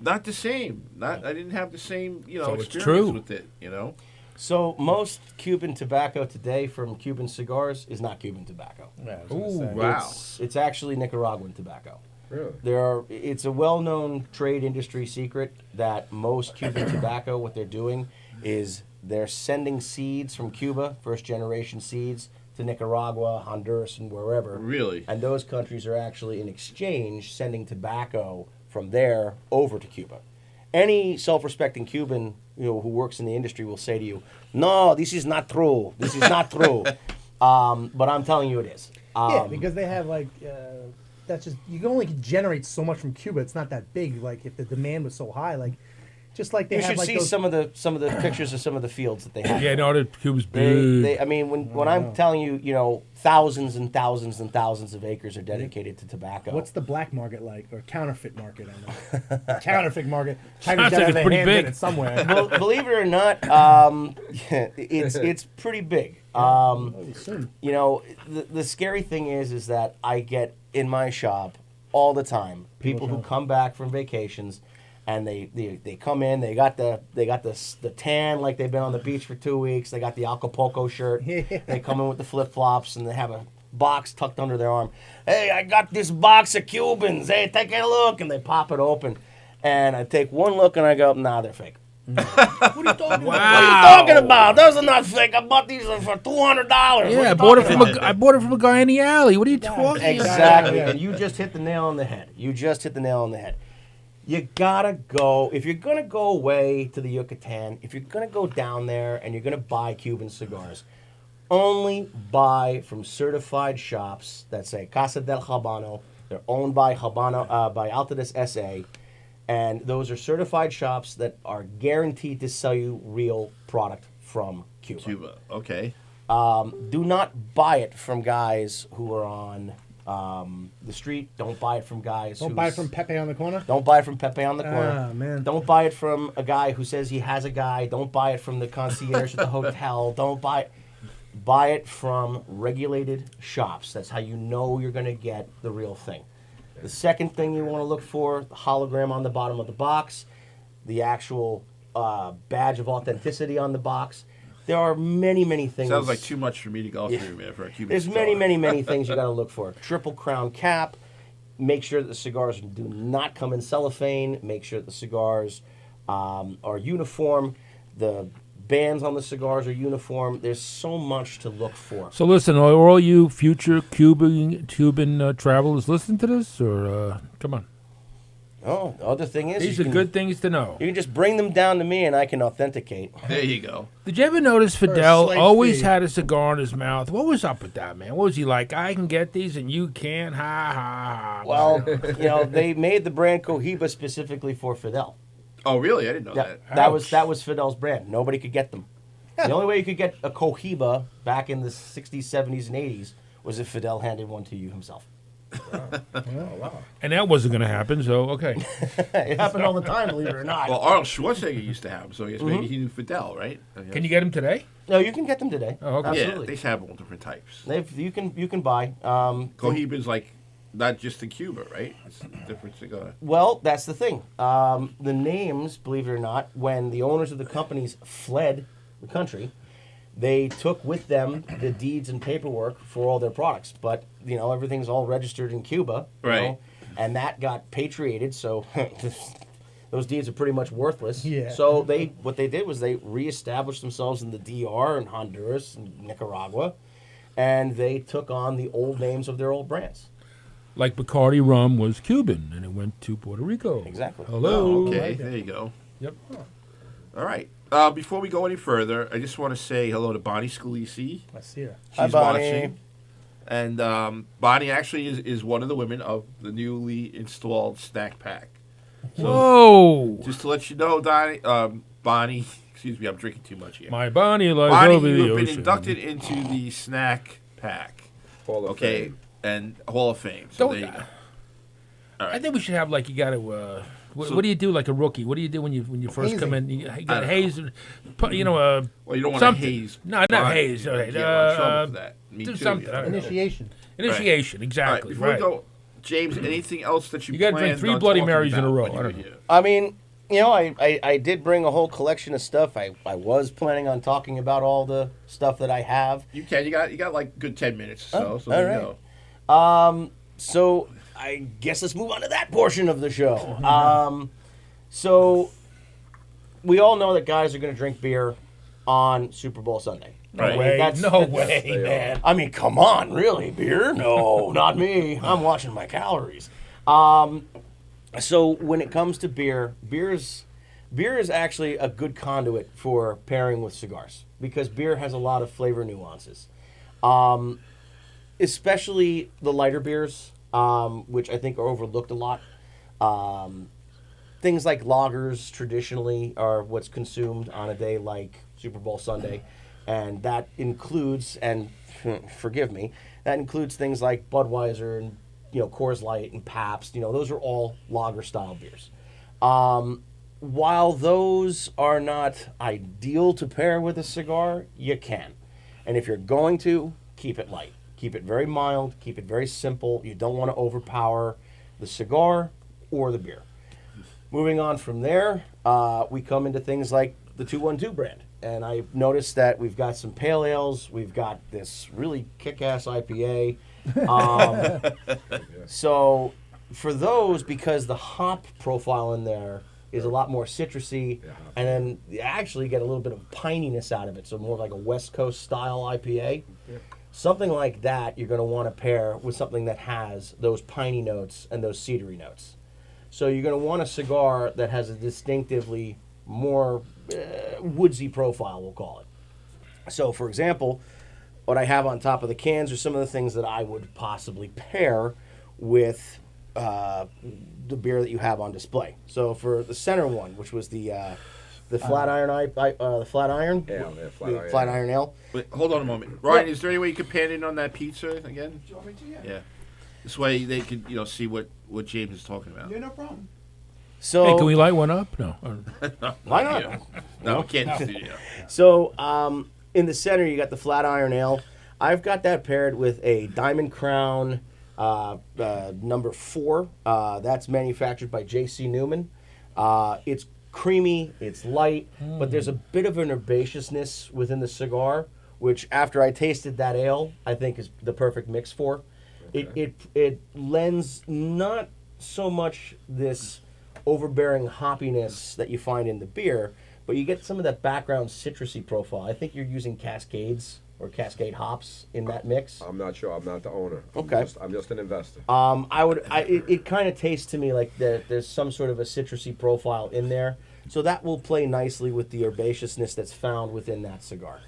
Not the same. I didn't have the same, So it's experience true. with it, you know. So most Cuban tobacco today from Cuban cigars is not Cuban tobacco. Ooh, Wow. It's actually Nicaraguan tobacco. Really? It's a well-known trade industry secret that most Cuban tobacco, what they're doing is they're sending seeds from Cuba, first-generation seeds, to Nicaragua, Honduras, and wherever. Really? And those countries are actually, in exchange, sending tobacco from there over to Cuba. Any self-respecting Cuban, who works in the industry will say to you, "No, this is not true. This is not true." But I'm telling you, it is. Yeah, because they have like that's just you can only generate so much from Cuba. It's not that big. Like if the demand was so high, like just like they You have should like see those, some of the pictures of some of the fields that they have. Yeah, no, the Cuba's big. They, I mean, when I'm telling you, thousands and thousands and thousands of acres are dedicated to tobacco. What's the black market like or counterfeit market? I know. Counterfeit market. China Sounds like got it's their pretty hands in big. it somewhere. Believe it or not, it's pretty big. Soon. The scary thing is that I get in my shop all the time people who come back from vacations And they come in. They got the tan like they've been on the beach for 2 weeks. They got the Acapulco shirt. They come in with the flip flops, and they have a box tucked under their arm. Hey, I got this box of Cubans. Hey, take a look, and they pop it open. And I take one look, and I go, nah, they're fake. What are you talking about? What are you talking about? Those are not fake. I bought these for $200. Yeah, I bought it from a guy in the alley. What are you talking about? Exactly. And you just hit the nail on the head. You gotta go, if you're gonna go away to the Yucatan, if you're gonna go down there and you're gonna buy Cuban cigars, only buy from certified shops that say Casa del Habano. They're owned by by Altadis SA, and those are certified shops that are guaranteed to sell you real product from Cuba. Cuba, okay. Do not buy it from guys who are on the street. Don't buy it from guys. Don't buy it from Pepe on the corner. Don't buy it from Pepe on the corner. Ah, man. Don't buy it from a guy who says he has a guy. Don't buy it from the concierge at the hotel. Don't buy it. Buy it from regulated shops. That's how you know you're going to get the real thing. The second thing you want to look for, the hologram on the bottom of the box, the actual badge of authenticity on the box. There are many, many things. Sounds like too much for me to go through, man, for a Cuban There's cigar. many, many, many things you got to look for. Triple crown cap. Make sure that the cigars do not come in cellophane. Make sure that the cigars are uniform. The bands on the cigars are uniform. There's so much to look for. So listen, are all you future Cuban travelers listening to this, or come on? Oh, the other thing is, These are good things to know. You can just bring them down to me, and I can authenticate. There you go. Did you ever notice a Fidel slight always fee. had a cigar in his mouth? What was up with that, man? What was he like? I can get these and you can't. Ha ha ha. Well, they made the brand Cohiba specifically for Fidel. Oh, really? I didn't know that. That was Fidel's brand. Nobody could get them. The only way you could get a Cohiba back in the 60s, 70s, and 80s was if Fidel handed one to you himself. And that wasn't going to happen, so okay. It happened all the time, believe it or not. Well, Arnold Schwarzenegger used to have them, so I guess maybe he knew Fidel, right? Can you get him today? No, you can get them today. Oh, okay. Absolutely. Yeah, they have all different types. You can buy. Cohiba's like not just in Cuba, right? It's a different cigar. Well, that's the thing. The names, believe it or not, when the owners of the companies fled the country, they took with them the deeds and paperwork for all their products. But, everything's all registered in Cuba. Right. And that got patriated, so those deeds are pretty much worthless. Yeah. So what they did was they reestablished themselves in the DR and Honduras and Nicaragua, and they took on the old names of their old brands. Like Bacardi rum was Cuban, and it went to Puerto Rico. Exactly. Hello. Oh, okay, there you go. Yep. All right. Before we go any further, I just want to say hello to Bonnie Scalisi. I see her. She's Hi, Bonnie. watching. And Bonnie actually is one of the women of the newly installed snack pack. So Whoa. just to let you know, Bonnie, excuse me, I'm drinking too much here. My Bonnie lies Bonnie, over the you have been ocean. inducted into the snack pack. Hall of Fame. And Hall of Fame. So there you go. All I right. think we should have you got to. What do you do like a rookie? What do you do when you first come in? You got haze, Well, you don't want something. to haze. No, not Bonnie. haze. You Okay. get in trouble for that. Me do too, something. you know. I don't know. Initiation. Initiation, All right, exactly. before right. we go, James, anything else that you You gotta drink planned 3 on Bloody talking Marys in a about row. when you I were don't know. here? I mean, I did bring a whole collection of stuff. I was planning on talking about all the stuff that I have. You can. You got like good 10 minutes or so. Oh, So there all you right. go. So I guess let's move on to that portion of the show. So we all know that guys are going to drink beer on Super Bowl Sunday. Right. Way. That's- No that's- way, man. I mean, come on, really? Beer? No, not me. I'm watching my calories. So when it comes to beer is actually a good conduit for pairing with cigars because beer has a lot of flavor nuances, especially the lighter beers, which I think are overlooked a lot. Things like lagers traditionally are what's consumed on a day like Super Bowl Sunday, and that includes, and forgive me, that includes things like Budweiser and Coors Light and Pabst. Those are all lager style beers. While those are not ideal to pair with a cigar, you can, and if you're going to, keep it light, keep it very mild, keep it very simple. You don't want to overpower the cigar or the beer. Moving on from there, we come into things like the 212 brand. And I've noticed that we've got some pale ales. We've got this really kick-ass IPA. So for those, because the hop profile in there is a lot more citrusy, and then you actually get a little bit of pininess out of it, so more like a West Coast style IPA. Yeah. Something like that you're going to want to pair with something that has those piney notes and those cedary notes. So you're going to want a cigar that has a distinctively more woodsy profile, we'll call it. So, for example, what I have on top of the cans are some of the things that I would possibly pair with the beer that you have on display. So, for the center one, which was the Flatiron, the Flatiron, Flatiron Ale. Wait, hold on a moment, Ryan. Is there any way you could pan in on that pizza again? Do you want me to? Yeah. This way they could, see what James is talking about. Yeah, no problem. So, hey, can we light one up? No. Why not? No, we can't. No. So, in the center, you got the Flatiron Ale. I've got that paired with a Diamond Crown number 4. That's manufactured by J.C. Newman. It's creamy, it's light, but there's a bit of an herbaceousness within the cigar, which after I tasted that ale, I think is the perfect mix for. Okay. It lends not so much this overbearing hoppiness that you find in the beer, but you get some of that background citrusy profile. I think you're using Cascades or Cascade hops in that mix. I'm not sure. I'm not the owner. Okay. I'm just an investor. It kind of tastes to me like there's some sort of a citrusy profile in there. So that will play nicely with the herbaceousness that's found within that cigar.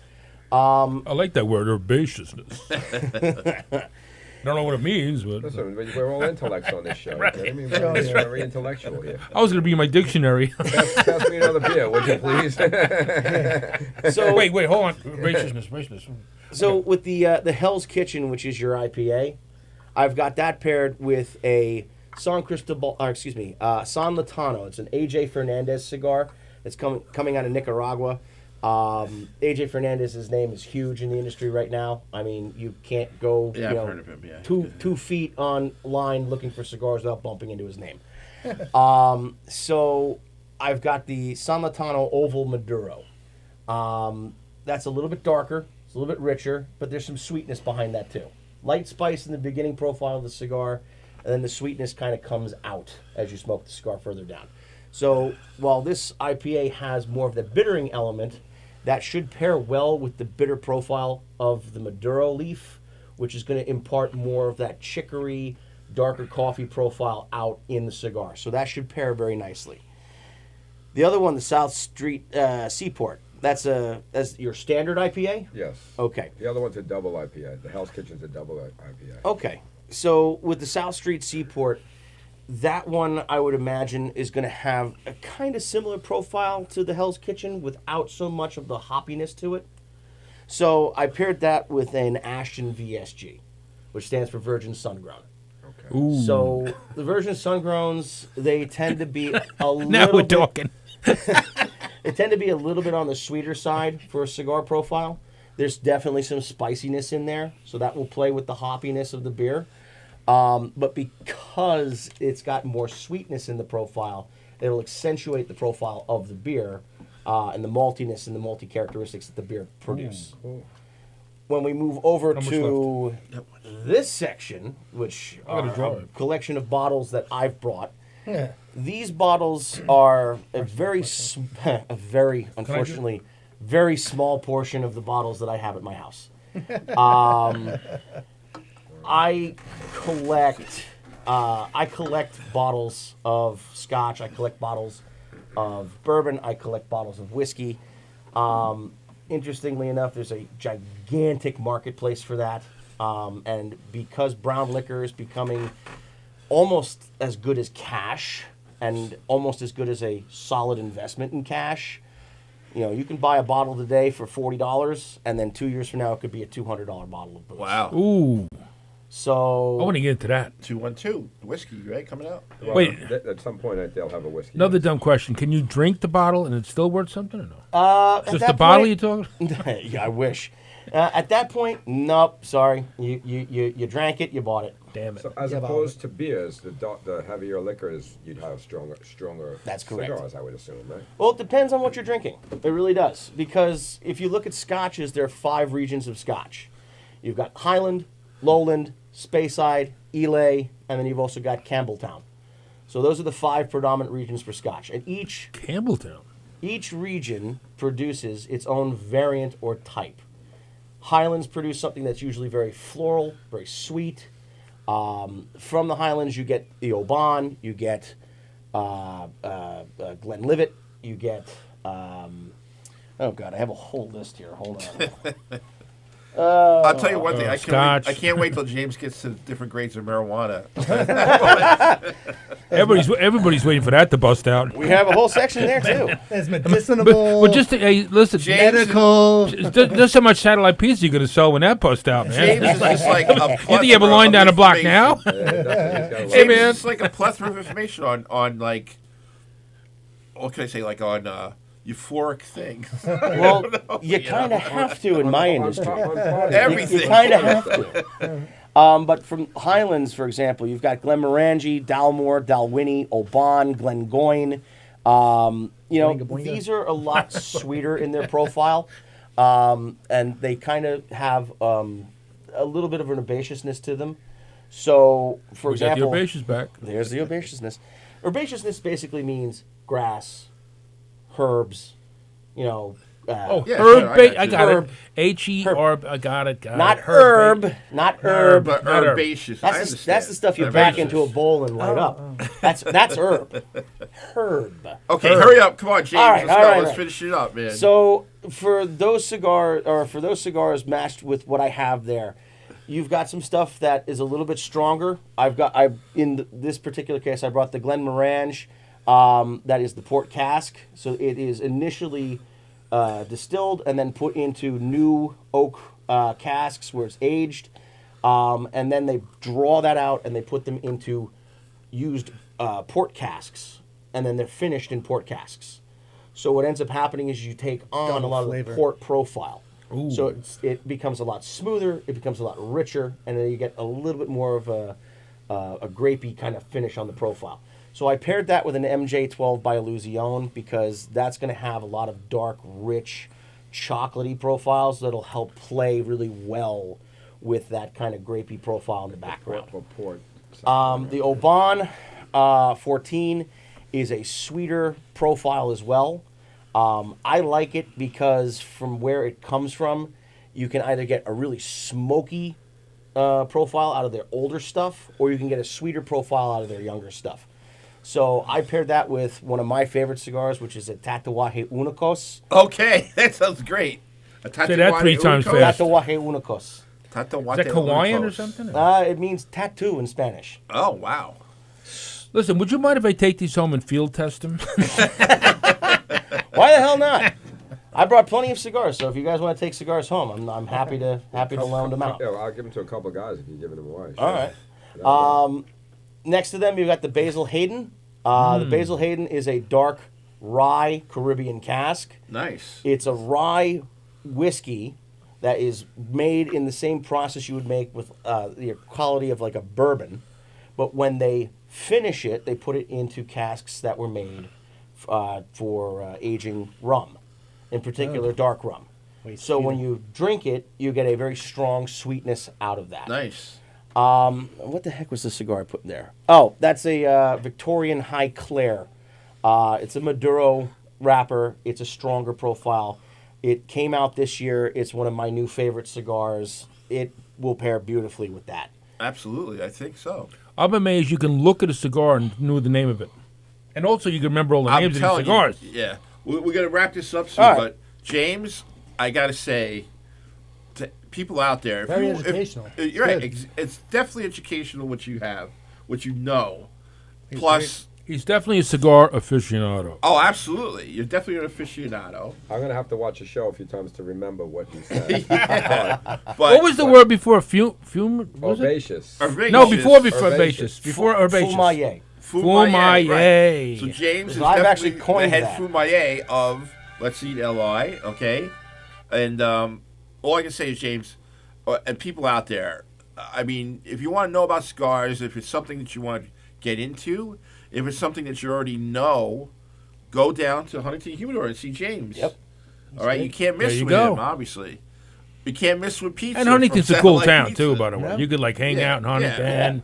I like that word, herbaceousness. I don't know what it means, but... Listen, we're all intellects on this show. Right. I mean, we're very intellectual here. I was going to be in my dictionary. Pass me another beer, would you please? So wait, hold on. Herbaceousness. So with the Hell's Kitchen, which is your IPA, I've got that paired with a San Latano. It's an AJ Fernandez cigar that's coming out of Nicaragua. AJ Fernandez's name is huge in the industry right now. I mean, you can't go I've heard of him, yeah. 2 feet online looking for cigars without bumping into his name. So I've got the San Latano Oval Maduro. That's a little bit darker, it's a little bit richer, but there's some sweetness behind that too. Light spice in the beginning profile of the cigar, and then the sweetness kind of comes out as you smoke the cigar further down. So while this IPA has more of the bittering element, that should pair well with the bitter profile of the Maduro leaf, which is going to impart more of that chicory, darker coffee profile out in the cigar. So that should pair very nicely. The other one, the South Street Seaport, that's your standard IPA? Yes. Okay. The other one's a double IPA. The Hell's Kitchen's a double IPA. Okay. So with the South Street Seaport, that one, I would imagine, is going to have a kind of similar profile to the Hell's Kitchen without so much of the hoppiness to it. So I paired that with an Ashton VSG, which stands for Virgin Sun-Grown. Okay. Ooh. So the Virgin Sun-Growns, they tend to be a little now we're talking. They tend to be a little bit on the sweeter side for a cigar profile. There's definitely some spiciness in there, so that will play with the hoppiness of the beer. But because it's got more sweetness in the profile, it'll accentuate the profile of the beer and the maltiness and the malty characteristics that the beer produce. When we move over to this section, which are a collection of bottles that I've brought, these bottles are a very, unfortunately, very small portion of the bottles that I have at my house. I collect bottles of scotch. I collect bottles of bourbon. I collect bottles of whiskey. Interestingly enough, there's a gigantic marketplace for that. And because brown liquor is becoming almost as good as cash and almost as good as a solid investment in cash, you can buy a bottle today for $40, and then 2 years from now, it could be a $200 bottle of booze. Wow. Ooh. So I want to get into that. 212 whiskey, right? Coming out. Well, wait. At some point, they'll have a whiskey. Another dumb question. Can you drink the bottle and it's still worth something or no? Just the point, bottle you talking? Yeah, I wish. At that point, nope. Sorry, you drank it, you bought it. damn it. So as Yeah, opposed to beers, the heavier liquors, you'd have stronger That's correct. cigars, I would assume, right? Well, it depends on what you're drinking. It really does. Because if you look at scotches, there are 5 regions of scotch. You've got Highland, Lowland, Speyside, Islay, and then you've also got Campbelltown. So those are the 5 predominant regions for scotch. And Campbelltown. each region produces its own variant or type. Highlands produce something that's usually very floral, very sweet. From the Highlands, you get the Oban, you get Glenlivet, you get. Oh God, I have a whole list here. Hold on. I'll tell you one thing. Scotch. I can't wait till James gets to different grades of marijuana. Everybody's waiting for that to bust out. We have a whole section there too. There's medicinal. But just hey, listen, medical. just how much satellite pieces you're gonna sell when that busts out, man. James is just like a You think you have a line down the block now? James Hey, man. is like a plethora of information on like, what can I say, like on euphoric things. Well, you kind of have to in my industry. Everything. You kind of have to. But from Highlands, for example, you've got Glenmorangie, Dalmore, Dalwhinnie, Oban, Glengoyne. These are a lot sweeter in their profile, and they kind of have a little bit of an herbaceousness to them. So, for example, the herbaceous back. There's the herbaceousness. Herbaceousness basically means grass, herbs, herb. I got it. H-E-R. I got it. not herb, not herb. But Not herb. herbaceous. That's the stuff you back into a bowl and light up. That's herb. Herb. Okay, hurry up. Come on, James. All right, Let's finish it up, man. So for those cigars matched with what I have there, you've got some stuff that is a little bit stronger. In this particular case, I brought the Glenmorangie. That is the port cask. So it is initially distilled and then put into new oak casks where it's aged. And then they draw that out and they put them into used port casks. And then they're finished in port casks. So what ends up happening is you take on Double a lot flavor. of the port profile. Ooh. So it becomes a lot smoother, it becomes a lot richer, and then you get a little bit more of a grapey kind of finish on the profile. So I paired that with an MJ12 by Illusion because that's going to have a lot of dark, rich, chocolatey profiles that'll help play really well with that kind of grapey profile in the background. Port. The Oban 14 is a sweeter profile as well. I like it because from where it comes from, you can either get a really smoky profile out of their older stuff, or you can get a sweeter profile out of their younger stuff. So I paired that with one of my favorite cigars, which is a Tatuaje Unicos. Okay, that sounds great. Say that 3 times fast. Tatuaje Unicos. Is that Hawaiian or something? It means tattoo in Spanish. Oh, wow. Listen, would you mind if I take these home and field test them? Why the hell not? I brought plenty of cigars, so if you guys want to take cigars home, I'm happy to loan them out. Yeah, well, I'll give them to a couple of guys if you're giving them away. All right. Next to them, you've got the Basil Hayden. The Basil Hayden is a dark rye Caribbean cask. Nice. It's a rye whiskey that is made in the same process you would make with the quality of like a bourbon. But when they finish it, they put it into casks that were made for aging rum, in particular dark rum. So when you drink it, you get a very strong sweetness out of that. Nice. What the heck was the cigar I put in there? Oh, that's a Victorian High Clare. It's a Maduro wrapper. It's a stronger profile. It came out this year. It's one of my new favorite cigars. It will pair beautifully with that. Absolutely, I think so. I'm amazed you can look at a cigar and know the name of it. And also you can remember all the names of these cigars. Yeah. We're going to wrap this up soon, All right. but James, I got to say, to people out there, Very educational. You're right. Good. It's definitely educational what you have, what you know. He's Plus, He's definitely a cigar aficionado. oh, absolutely. You're definitely an aficionado. I'm going to have to watch the show a few times to remember what he said. But What was the word before? Fume? Was it? Herbaceous. Herbaceous. No, before Herbaceous. herbaceous. Before herbaceous. Fumaye. Fumaye. Fumaye. Right. So James is I've definitely actually coined the head that. Fumaye of Let's Eat LI, okay? And all I can say is, James, and people out there, I mean, if you want to know about cigars, if it's something that you want to get into, if it's something that you already know, go down to Huntington Humidor and see James. Yep. All right, you can't miss with him, obviously. You can't miss with pizza. And Huntington's a cool town, Pizza. too, by the way. Yeah. You could, like, hang out in Huntington,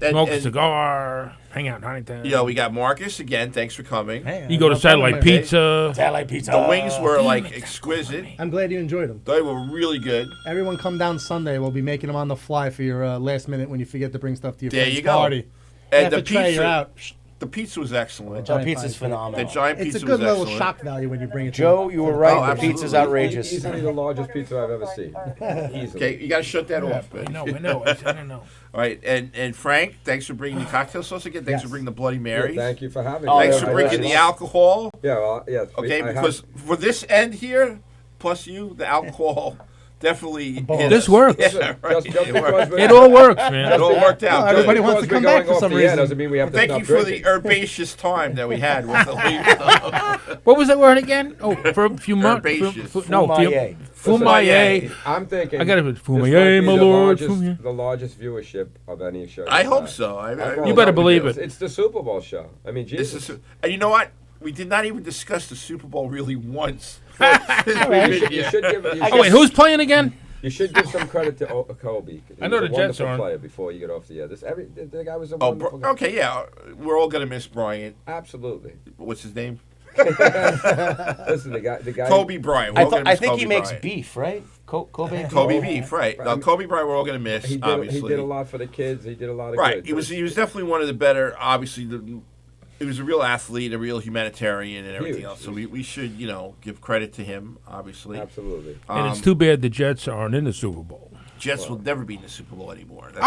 smoke a cigar, hang out in Huntington. You know, we got Marcus again. Thanks for coming. Hey, You go to Satellite Pizza. Satellite Pizza. The wings were, like, exquisite. I'm glad you enjoyed them. They were really good. Everyone come down Sunday. We'll be making them on the fly for your last minute when you forget to bring stuff to your There friend's you go. party. And Half the a tray, pizza, you're out. the pizza was excellent. The pizza's The phenomenal. giant pizza It's a good was little excellent. shock value when you bring it. Joe, to you were Oh, right. The absolutely. pizza's outrageous. Easily the largest pizza I've ever seen. Easily. Okay, you got to shut that off. I Man. know. I don't know. All right, and Frank, thanks for bringing the cocktail sauce again. Thanks for Yes. bringing the Bloody Yeah, Mary. thank you for having Oh, me. Thanks yeah, for I bringing know. the alcohol. Yeah, well, yeah. Okay, I have- because for this end here, plus you, the alcohol definitely hit This us. works. Yeah, right. just because we're- It all works, man. It all worked out. Oh, everybody good. wants because to come we're back going for some off the air reason. doesn't mean we have to Thank stop you for the drinking. herbaceous time that we had with the lead. What was that word again? Oh, for a few months. Herbaceous. Fumaye. Fumaye. I'm thinking. I gotta this Fumaye, might be my the lord, largest- Fumaye. The largest viewership of any show. I you've hope had. so. You better believe it. It's the Super Bowl show. I mean, This Jesus. is, and you know what? We did not even discuss the Super Bowl really once. You should give. Oh, wait, who's playing again? You should give some credit to Kobe. He I know was the a Jets wonderful aren't. player before you get off the air. The guy was a Oh, wonderful guy. okay, yeah. We're all gonna miss Bryant. Absolutely. What's his name? Listen, the guy. Kobe Bryant. We're all gonna I miss think Kobe he makes Bryant. beef, right? Kobe. Kobe beef, right? Now, Kobe Bryant, we're all gonna miss. He obviously, did a lot for the kids. He did a lot of right? good. He was definitely one of the better. Obviously, he was a real athlete, a real humanitarian, and everything Huge. else. So we should give credit to him. Obviously, Absolutely. And it's too bad the Jets aren't in the Super Bowl. Jets will never be in the Super Bowl anymore. That's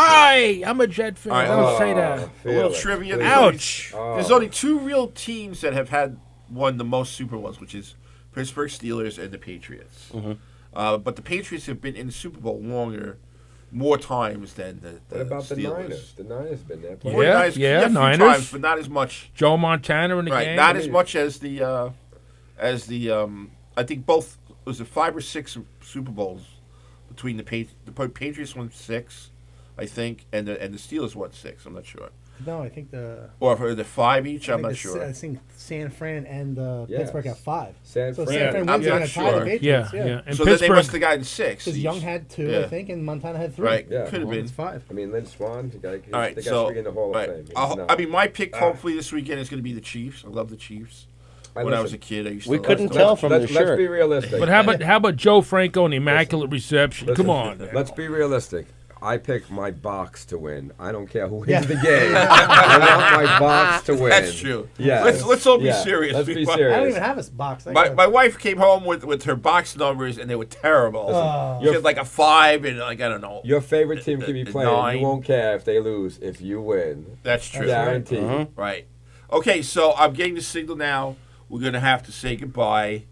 I'm a Jet fan. All right, Don't say that. a little trivia. Ouch. There's only two real teams that have won the most Super Bowls, which is Pittsburgh Steelers and the Patriots. But the Patriots have been in the Super Bowl more times than the What about the Steelers. Niners? The Niners been there. Well, Yeah, Niners, a few Niners. times, but not as much. Joe Montana in the Right, game. not as much as the I think both was it 5 or 6 Super Bowls between the Patriots won 6, I think, and the Steelers won 6. I'm not sure, No, I think the. or for the 5 each. I I'm think not the sure. I think San Fran and Yes. Pittsburgh got 5. San So Fran. San Fran I'm wins, they're not going to tie the sure. Patriots. Yeah. And So then they Pittsburgh. must have gotten 6. Because each. Young had 2, Yeah. I think, and Montana had 3. Right, Yeah. could have Well, been. it's 5. I mean, Lynn Swan, the guy. All right, the so guy's in the Hall right. of Fame. He's I not. mean, my pick hopefully this weekend is going to be the Chiefs. I love the Chiefs. When I was a listen, kid, I used to. We love couldn't them. tell from the let's shirt. be realistic. But how about Joe Franco and the Immaculate Reception? Listen, Come on. Man. Let's be realistic. I pick my box to win. I don't care who wins Yeah. the game. I want my box to win. That's true. Yeah. Let's all be Yeah, serious. let's be My- I serious. don't even have a box. I My, got- my wife came home with her box numbers and they were terrible. Oh. She had like a 5 and like I don't know. Your favorite team can be playing. 9. You won't care if they lose if you win. That's true. Guaranteed. Right. Okay, so I'm getting the signal now. We're gonna have to say goodbye.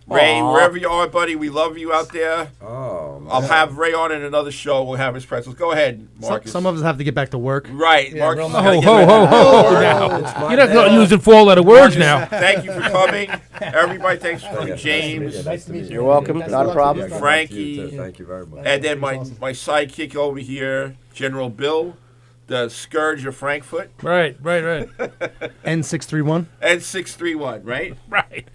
Ray, wherever you are, buddy, we love you out there. Oh, man. I'll have Ray on in another show. We'll have his pretzels. Go ahead, Marcus. Some of us have to get back to work. Right, Yeah, Marcus. real is nice. gonna Ho, get ho, back ho, to ho, work. ho now. It's my You're not bad. using 4-letter words now. Thank you for coming. Everybody, thanks for coming. Nice to James. meet you. Nice to meet you. You're welcome. Best Not of a luck problem. with your Frank. stuff. You too. Frankie. Thank you very much. And then That's awesome. my sidekick over here, General Bill, the Scourge of Frankfurt, Right. N631. and 631, right? Right.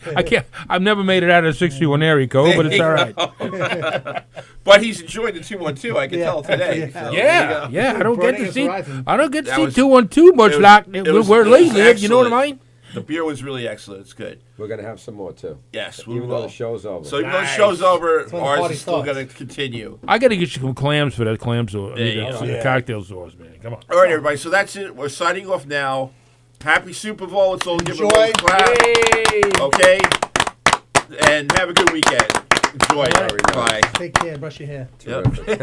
I've never made it out of 61 area code, but it's all right. But he's enjoyed the 212. I can Yeah. tell today. Yeah. So there you Yeah. go. Yeah. I don't get Burning to is see. rising. I don't get to That see was- 212 much it was- like it was- where it was Lee live. You know what I excellent. mean? The beer was really excellent. It's good. We're going to have some more, too. Yes, we Even though will. the show's over. So even though the Nice. show's over, when the ours party is still starts. going to continue. I got to get you some clams for that clam sauce. There you go. The cocktail sauce, man. Come on. All right, everybody. So that's it. We're signing off now. Happy Super Bowl. Let's all give a Enjoy. little clap. Okay? And have a good weekend. Enjoy. All right. Bye. Take care. Brush your hair. Yep. Terrific.